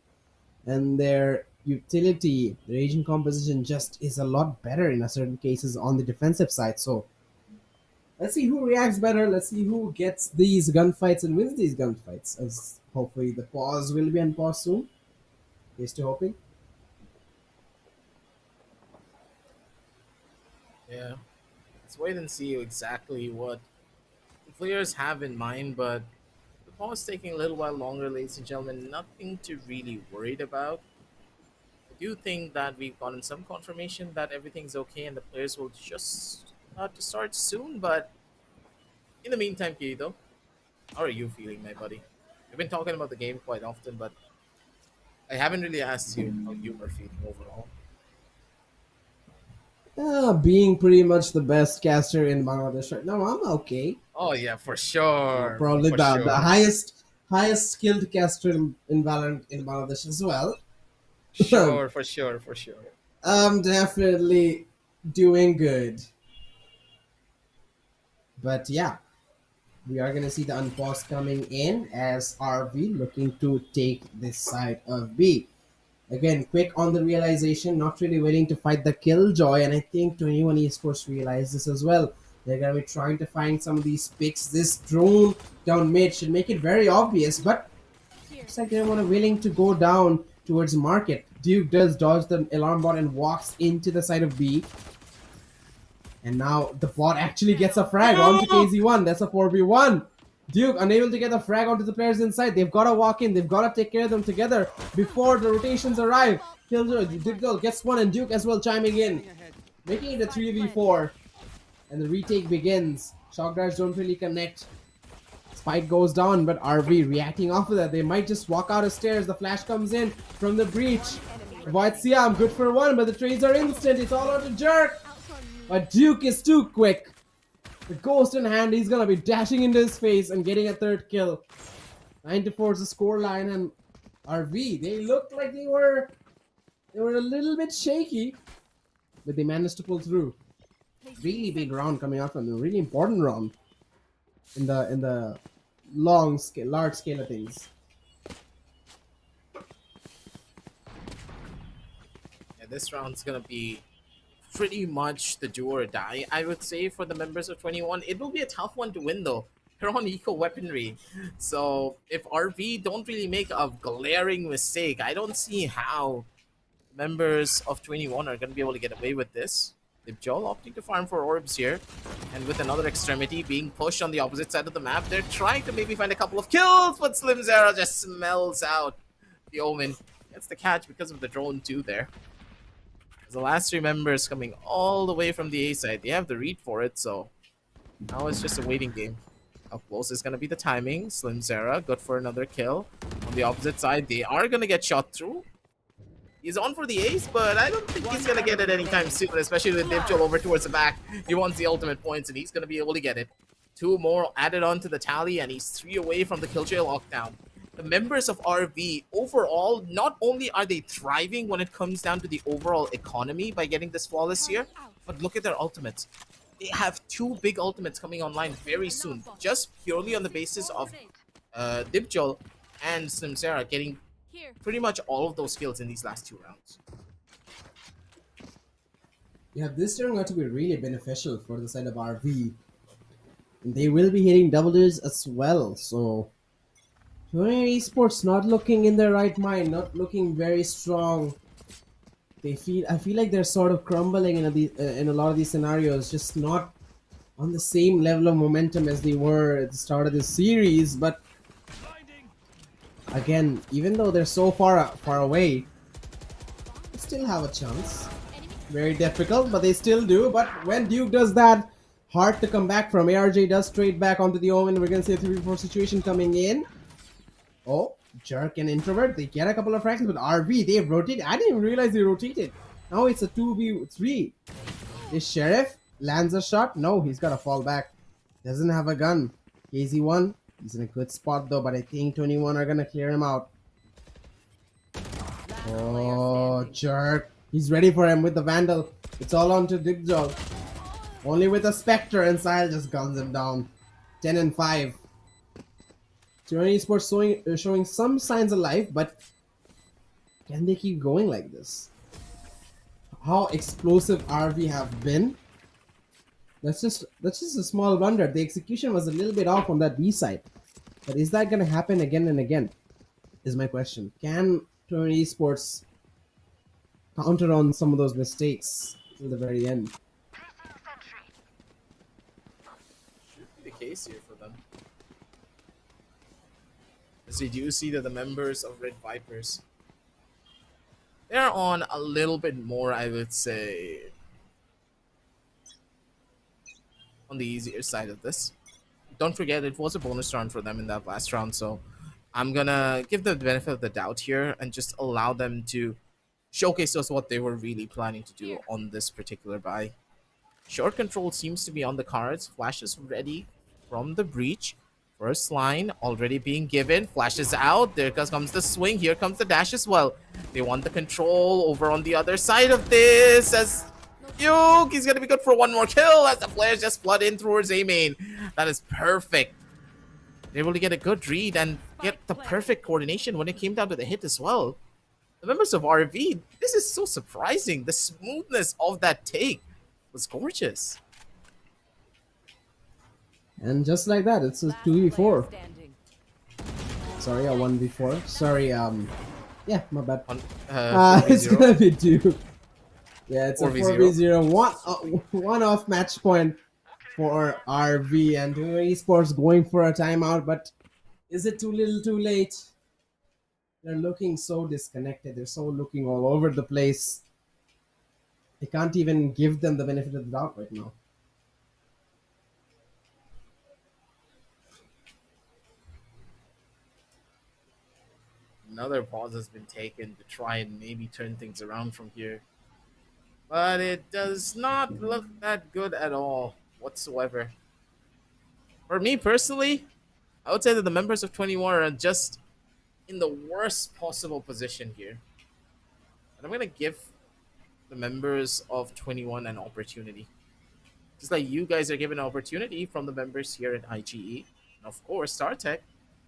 and their utility, their agent composition just is a lot better in a certain cases on the defensive side. So let's see who reacts better. Let's see who gets these gunfights and wins these gunfights. As hopefully the pause will be unpaused soon. Here's to hoping. Yeah. Let's wait and see exactly what the players have in mind, but the pause taking a little while longer, ladies and gentlemen. Nothing to really worried about. I do think that we've gotten some confirmation that everything's okay and the players will just about to start soon, but in the meantime, Kirito, how are you feeling, my buddy? We've been talking about the game quite often, but I haven't really asked you how you are feeling overall. Being pretty much the best caster in Bangladesh right now, I'm okay. Oh yeah, for sure, Probably for the sure, highest skilled caster in Valorant in Bangladesh as well. sure, for sure, for sure. I'm definitely doing good. But yeah, we are gonna see the unpause coming in as RV looking to take this side of B. Again, quick on the realization, not really willing to fight the killjoy, and I think 21 Esports realized this as well. They're gonna be trying to find some of these picks. This drone down mid should make it very obvious, but Here. looks like they're willing to go down towards market. Duke does dodge the alarm bot and walks into the side of B. And now the bot actually gets a frag onto KZ1. That's a 4v1. Duke unable to get a frag onto the players inside. They've got to walk in. They've got to take care of them together before the rotations arrive. Killjoy, Duke gets one and Duke as well chiming in. Making it a 3v4. And the retake begins. Shock drives don't really connect. Spike goes down, but RV reacting off of that. They might just walk out of stairs. The flash comes in from the breach. Avoid Siam, good for one, but the trades are instant. It's all out to Jerk. But Duke is too quick. The ghost in hand, he's gonna be dashing into his face and getting a third kill. 9-4 is the score line, and RV, they looked like they were a little bit shaky, but they managed to pull through. Really big round coming out from them, really important round in the large scale of things. Yeah, this round's gonna be pretty much the do or die, I would say, for the members of 21. It will be a tough one to win though. They're on eco weaponry, so if RV don't really make a glaring mistake, I don't see how members of 21 are going to be able to get away with this. Joel opting to farm for orbs here, and with another extremity being pushed on the opposite side of the map, they're trying to maybe find a couple of kills, but Slim Zera just smells out the Omen. Gets the catch because of the drone too there. The last three members coming all the way from the A side. They have the read for it, so now it's just a waiting game. How close is going to be the timing? Slim Zera, good for another kill. On the opposite side, they are going to get shot through. He's on for the ace, but I don't think he's going to get it anytime soon, especially with Divjol over towards the back. He wants the ultimate points, and he's going to be able to get it. Two more added on to the tally, and he's 3 away from the Killjoy lockdown. The members of RV, overall, not only are they thriving when it comes down to the overall economy by getting this flawless here, but look at their ultimates. They have 2 big ultimates coming online very soon, just purely on the basis of Dibjol and Slim Zera getting Here. pretty much all of those kills in these last 2 rounds. Yeah, this turned out to be really beneficial for the side of RV. And they will be hitting double digits as well, so 20 Esports not looking in their right mind, not looking very strong. I feel like they're sort of crumbling in a lot of these scenarios, just not on the same level of momentum as they were at the start of this series. But again, even though they're so far away, they still have a chance. Very difficult, but they still do. But when Duke does that, hard to come back from. ARJ does trade back onto the Omen. We're gonna see a 3v4 situation coming in. Oh, Jerk and Introvert, they get a couple of fractions, but RV, they've rotated. I didn't even realize they rotated. Now it's a 2v3. Is Sheriff lands a shot? No, he's got to fall back. Doesn't have a gun. KZ1, he's in a good spot though, but I think 21 are going to clear him out. Oh, Jerk. He's ready for him with the Vandal. It's all on to Digjol. Only with a Spectre, and Sile just guns him down. 10 and 5. 20 Esports showing some signs of life, but can they keep going like this? How explosive RV have been. That's just a small blunder. The execution was a little bit off on that B side. But is that gonna happen again and again? Is my question. Can 20 Esports counter on some of those mistakes till the very end? Should be the case here for them. As we do see that the members of Red Vipers, they're on a little bit more, I would say, on the easier side of this. Don't forget, it was a bonus round for them in that last round, so I'm gonna give them the benefit of the doubt here and just allow them to showcased us what they were really planning to do on this particular buy. Short control seems to be on the cards. Flash is ready from the breach. First line already being given. Flash is out. There comes the swing. Here comes the dash as well. They want the control over on the other side of this. As Yuke, he's gonna be good for one more kill as the players just flood in towards A main. That is perfect. They able to get a good read and get the perfect coordination when it came down to the hit as well. The members of RV, this is so surprising. The smoothness of that take was gorgeous. And just like that, it's a 2v4. Sorry, a 1v4. Sorry, yeah, my bad. It's 4v0. gonna be 2. Yeah, it's a 4v0. 4v0. One off match point for RV, and Esports going for a timeout, but is it too little too late? They're looking so disconnected. They're so looking all over the place. I can't even give them the benefit of the doubt right now. Another pause has been taken to try and maybe turn things around from here. But it does not look that good at all whatsoever. For me personally, I would say that the members of 21 are just in the worst possible position here. And I'm going to give the members of 21 an opportunity. Just like you guys are given an opportunity from the members here at IGE, and of course StarTech,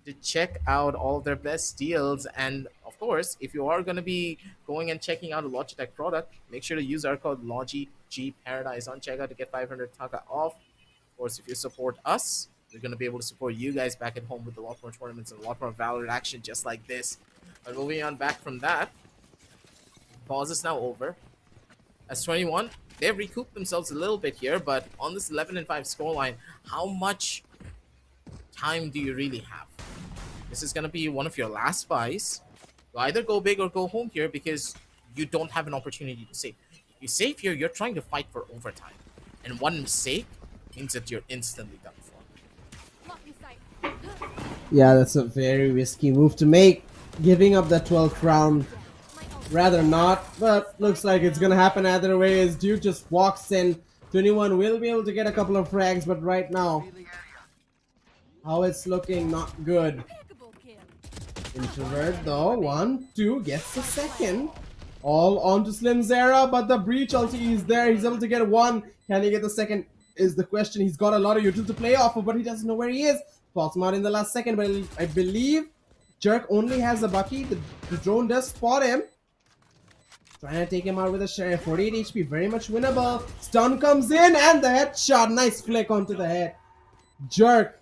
to check out all of their best deals. And of course, if you are going to be going and checking out a Logitech product, make sure to use our code LOGIGParadise on checkout to get 500 taka off. Of course, if you support us, we're going to be able to support you guys back at home with a lot more tournaments and a lot more Valorant action just like this. But moving on back from that, pause is now over. As 21, they've recouped themselves a little bit here, but on this 11-5 scoreline, how much time do you really have? This is going to be one of your last buys. You either go big or go home here because you don't have an opportunity to save. If you save here, you're trying to fight for overtime. And one mistake means that you're instantly done for. Lock your sight. Yeah, that's a very risky move to make. Giving up that 12th round, rather not, but looks like it's gonna happen either way as Duke just walks in. 21 will be able to get a couple of frags, but right now, how it's looking, not good. Impeccable kill. Introvert though, 1, 2, gets the second. All onto Slim Zera, but the breach ulti is there. He's able to get 1. Can he get the second is the question. He's got a lot of util to play off of, but he doesn't know where he is. Spots him out in the last second, but I believe Jerk only has the Bucky. The drone does spot him. Trying to take him out with a sheriff. 48 HP, very much winnable. Stun comes in and the headshot. Nice flick onto the head. Jerk,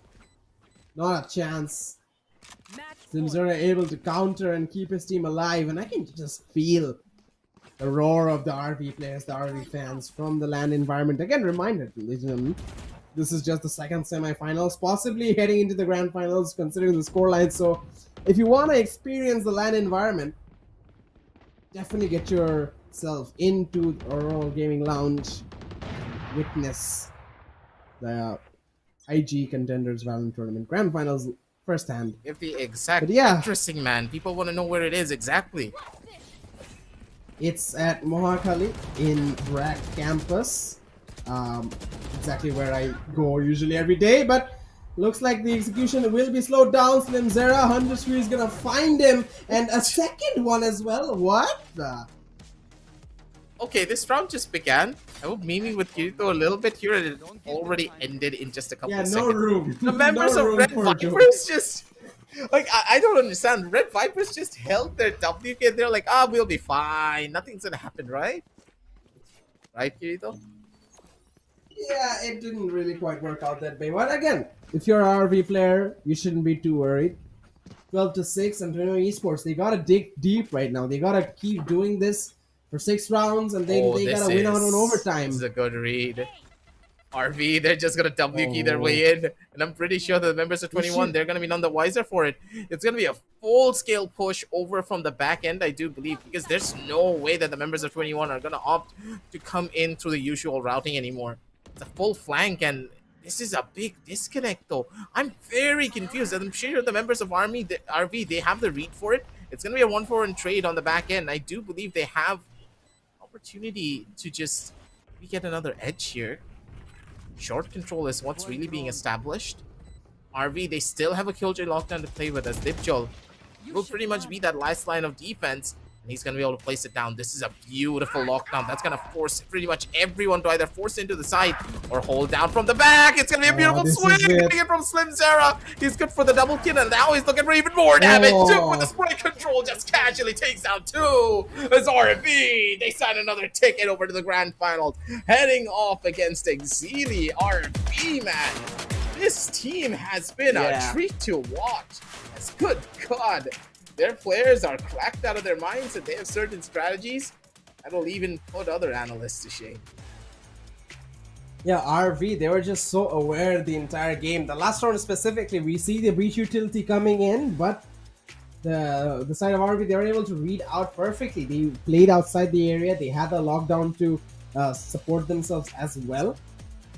not a chance. Simzera able to counter and keep his team alive, and I can just feel the roar of the RV players, the RV fans from the LAN environment. Again, reminder, this is just the second semifinals, possibly heading into the grand finals considering the scoreline. So if you want to experience the LAN environment, definitely get yourself into Oral Gaming Lounge, witness the IGE Contenders Valorant Tournament Grand Finals firsthand. Give the exact But yeah. interesting, man. People want to know where it is exactly. It's at Mohakali in Brack campus. Exactly where I go usually every day, but looks like the execution will be slowed down. Slim Zera, 100 is gonna find him, and a second one as well. What the? Okay, this round just began. I will meme with Kirito a little bit here, and it already ended in just a couple Yeah, of no seconds. room. The members No of room Red for a joke. Vipers just... Like, I don't understand. Red Vipers just held their WK. They're like, we'll be fine. Nothing's gonna happen, right? Right, Kirito? Yeah, it didn't really quite work out that way. But again, if you're an RV player, you shouldn't be too worried. 12-6, and Esports, they gotta dig deep right now. They gotta keep doing this for 6 rounds, and they this gotta win out on overtime. This is a good read. RV, they're just gonna WK their way in, and I'm pretty sure the members of 21, they're gonna be none the wiser for it. It's gonna be a full-scale push over from the back end, I do believe, because there's no way that the members of 21 are gonna opt to come in through the usual routing anymore. It's a full flank, and this is a big disconnect, though. I'm very confused, and I'm sure the members of RV, they have the read for it, It's going to be a 1-4 trade on the back end. I do believe they have opportunity to just get another edge here. Short control is what's really being established. RV, they still have a Killjoy lockdown to play with, as Dipjol will pretty much be that last line of defense. And he's going to be able to place it down. This is a beautiful lockdown. That's going to force pretty much everyone to either force into the side or hold down from the back. It's going to be a beautiful swing. Getting it from Slim Zera. He's good for the double kill, and now he's looking for even more damage. Duke with the spray control just casually takes out 2. As RV, they sign another ticket over to the grand finals. Heading off against Exili. RV, man. This team has been a treat to watch. As good God. Their players are cracked out of their minds, and they have certain strategies that'll even put other analysts to shame. Yeah, RV, they were just so aware the entire game. The last round specifically, we see the breach utility coming in, but the side of RV, they were able to read out perfectly. They played outside the area. They had the lockdown to support themselves as well.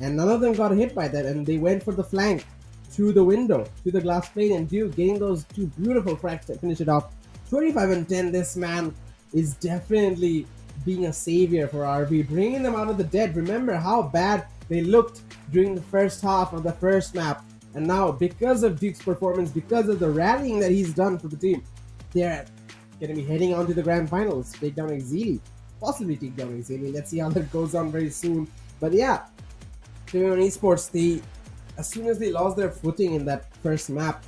And none of them got hit by that, and they went for the flank. Through the window, through the glass plate, and Duke getting those 2 beautiful cracks to finish it off. 25-10, this man is definitely being a savior for RV, bringing them out of the dead. Remember how bad they looked during the first half of the first map, and now because of Duke's performance, because of the rallying that he's done for the team, they're going to be heading on to the grand finals, take down Exili, possibly take down Exili. Let's see how that goes on very soon. But yeah, Esports, as soon as they lost their footing in that first map,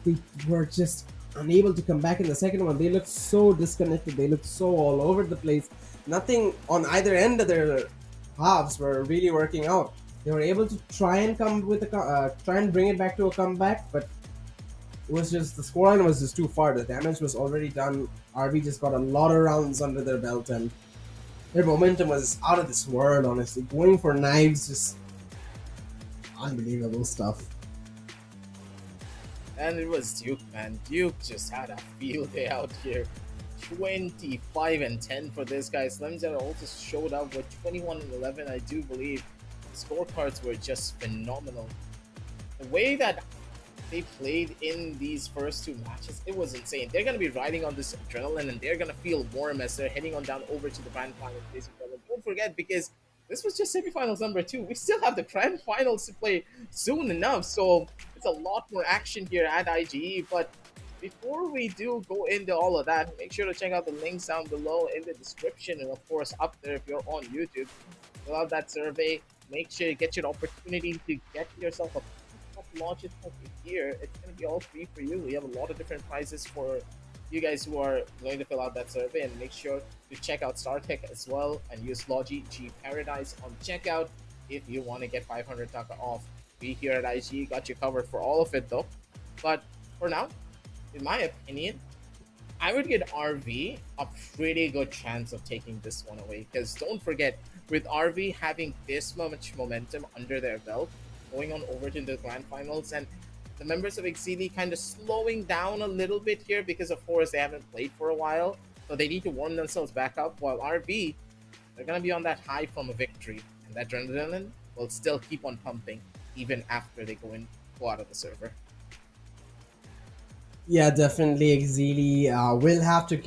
they were just unable to come back in the second one. They looked so disconnected. They looked so all over the place. Nothing on either end of their halves were really working out. They were able to try and try and bring it back to a comeback, but it was just, the scoreline was just too far. The damage was already done. RV just got a lot of rounds under their belt, and their momentum was out of this world, honestly. Going for knives, just unbelievable stuff. And it was Duke, man. Duke just had a field day out here. 25-10 for this guy. Slimzera also showed up with 21-11, I do believe. Scorecards were just phenomenal. The way that they played in these first 2 matches, it was insane. They're going to be riding on this adrenaline, and they're going to feel warm as they're heading on down over to the grand finals. Don't forget, because this was just semifinals number 2. We still have the grand finals to play soon enough, so it's a lot more action here at IGE. But before we do go into all of that, make sure to check out the links down below in the description, and of course up there if you're on YouTube. Fill out that survey. Make sure you get your opportunity to get yourself a launches here. It's going to be all free for you. We have a lot of different prizes for you guys who are going to fill out that survey, and make sure to check out StarTech as well and use Logi G Paradise on checkout if you want to get 500 taka off. We here at IGE got you covered for all of it though. But for now, in my opinion, I would give RV a pretty good chance of taking this one away, because don't forget, with RV having this much momentum under their belt, going on over to the grand finals, and the members of Exili kind of slowing down a little bit here because of course they haven't played for a while, so they need to warm themselves back up, while RV, they're going to be on that high from a victory, and that adrenaline will still keep on pumping even after they go out of the server. Yeah, definitely Exili will have to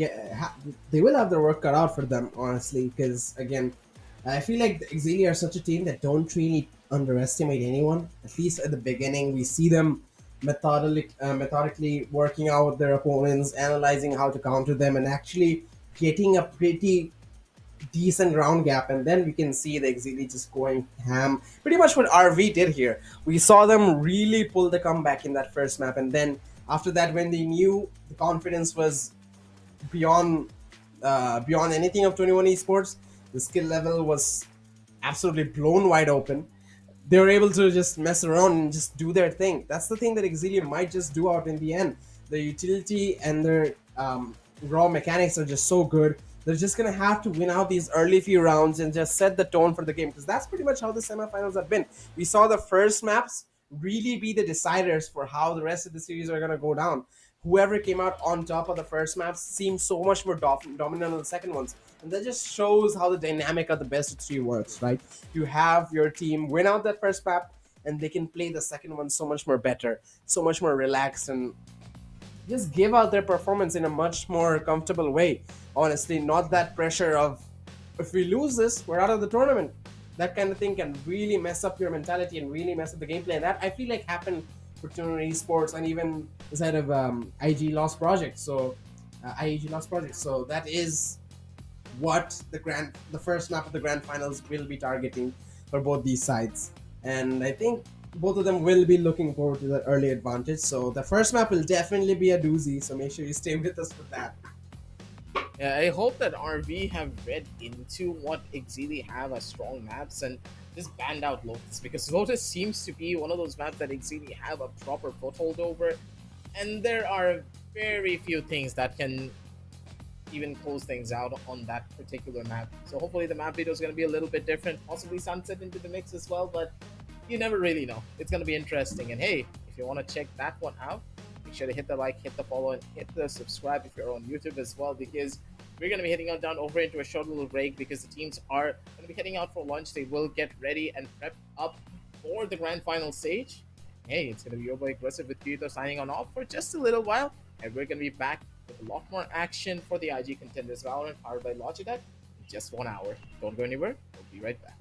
they will have their work cut out for them, honestly, because again, I feel like the Exili are such a team that don't really underestimate anyone. At least at the beginning, we see them methodically working out their opponents, analyzing how to counter them, and actually getting a pretty decent round gap. And then we can see the Exili just going ham. Pretty much what RV did here. We saw them really pull the comeback in that first map, and then after that, when they knew the confidence was beyond anything of 21 Esports, the skill level was absolutely blown wide open. They were able to just mess around and just do their thing. That's the thing that Exili might just do out in the end. The utility and their raw mechanics are just so good. They're just going to have to win out these early few rounds and just set the tone for the game, because that's pretty much how the semifinals have been. We saw the first maps really be the deciders for how the rest of the series are going to go down. Whoever came out on top of the first maps seems so much more dominant on the second ones. And that just shows how the dynamic of the best of 3 works, right? You have your team win out that first map, and they can play the second one so much more better, so much more relaxed, and just give out their performance in a much more comfortable way. Honestly, not that pressure of if we lose this, we're out of the tournament. That kind of thing can really mess up your mentality and really mess up the gameplay. And that I feel like happened for Tuner Esports and even the side of IG Lost Project. So IEG Lost Project. So that is what the first map of the grand finals will be targeting for both these sides. And I think both of them will be looking forward to the early advantage. So the first map will definitely be a doozy. So make sure you stay with us for that. Yeah, I hope that RV have read into what Exili have as strong maps and just banned out Lotus, because Lotus seems to be one of those maps that Exili have a proper foothold over, and there are very few things that can even close things out on that particular map. So hopefully the map video is going to be a little bit different, possibly Sunset into the mix as well, but you never really know. It's going to be interesting. And hey, if you want to check that one out, make sure to hit the like, hit the follow, and hit the subscribe if you're on YouTube as well, because we're going to be heading out down over into a short little break because the teams are going to be heading out for lunch. They will get ready and prep up for the grand final stage. Hey, it's going to be your boy Aggressive with Kirito signing on off for just a little while, and we're going to be back with a lot more action for the IGE Contenders Valorant powered by Logitech in just 1 hour. Don't go anywhere. We'll be right back.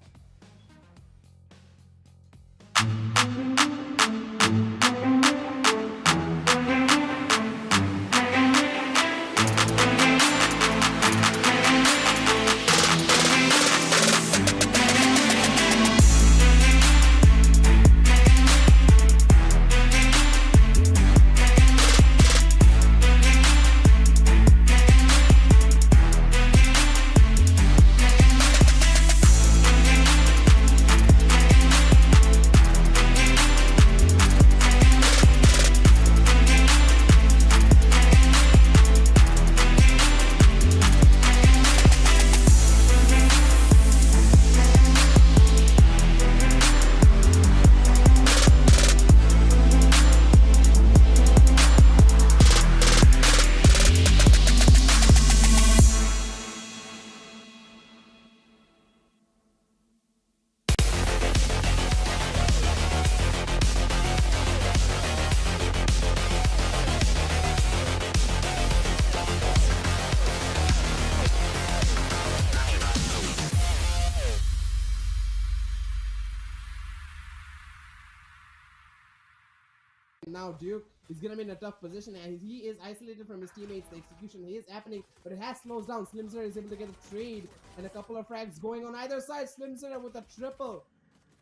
Now Duke is gonna be in a tough position and he is isolated from his teammates. The execution is happening, but it has slowed down. Slimzer is able to get a trade and a couple of frags going on either side. Slimzer with a triple.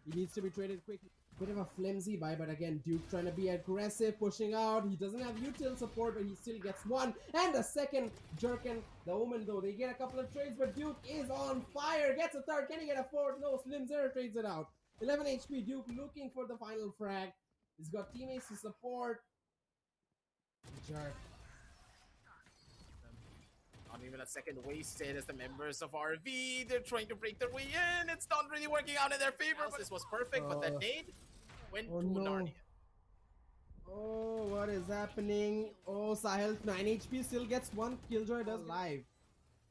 He needs to be traded quickly. Bit of a flimsy buy, but again, Duke trying to be aggressive, pushing out. He doesn't have util support, but he still gets one and a second. Jerkin, the Omen though, they get a couple of trades, but Duke is on fire. Gets a third. Can he get a fourth? No, Slimzer trades it out. 11 HP. Duke looking for the final frag. He's got teammates to support. Jerk. Not even a second wasted as the members of RV, they're trying to break their way in. It's not really working out in their favor, but this was perfect, but that nade went to Narnia. Oh, what is happening? Oh, Sahil 9 HP still gets one. Killjoy does live.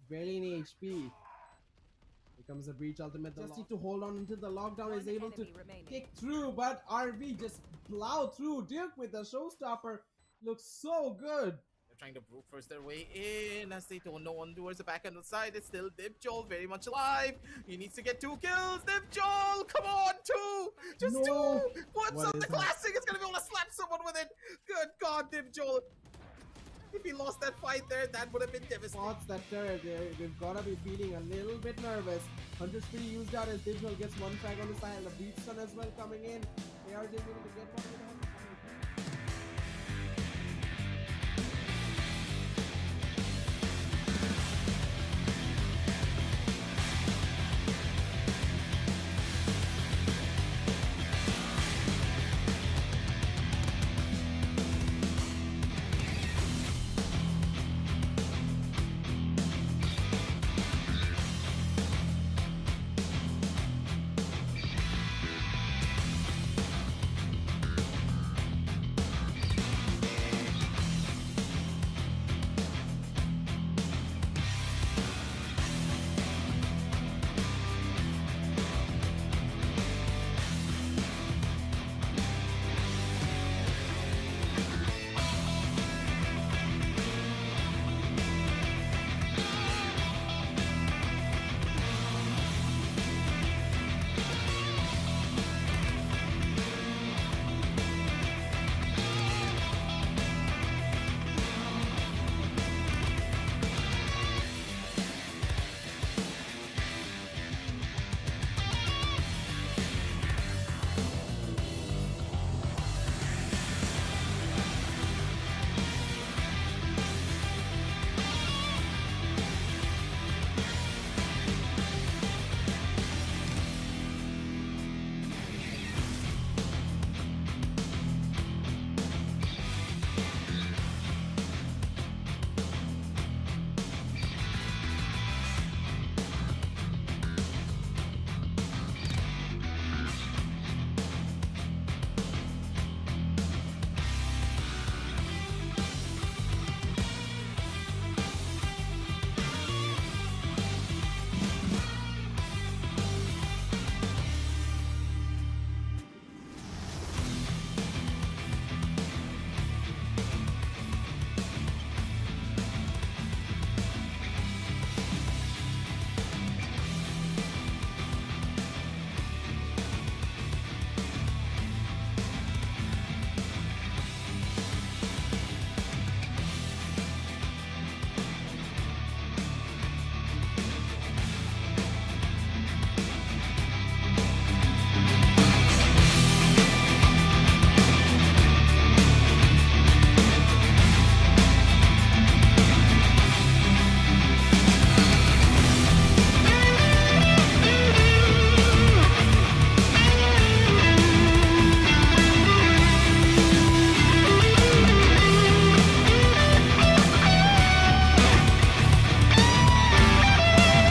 Barely any HP. Here comes a breach ultimate. Just need to hold on until the lockdown is able to kick through, but RV just plow through. Duke with the showstopper looks so good. They're trying to brute force their way in as they don't know on towards the back end of the side. It's still Dipjol very much alive. He needs to get 2 kills. Dipjol, come on, 2! Just No. 2! What's up the classic? It's gonna be able to slap someone with it. Good God, Dipjol. If he lost that fight there, that would have been devastating. Spots that turret, they've gotta be feeling a little bit nervous. Hunter's pretty used out as Digital gets one frag on the side, and the beat stun as well coming in. They are just able to get one with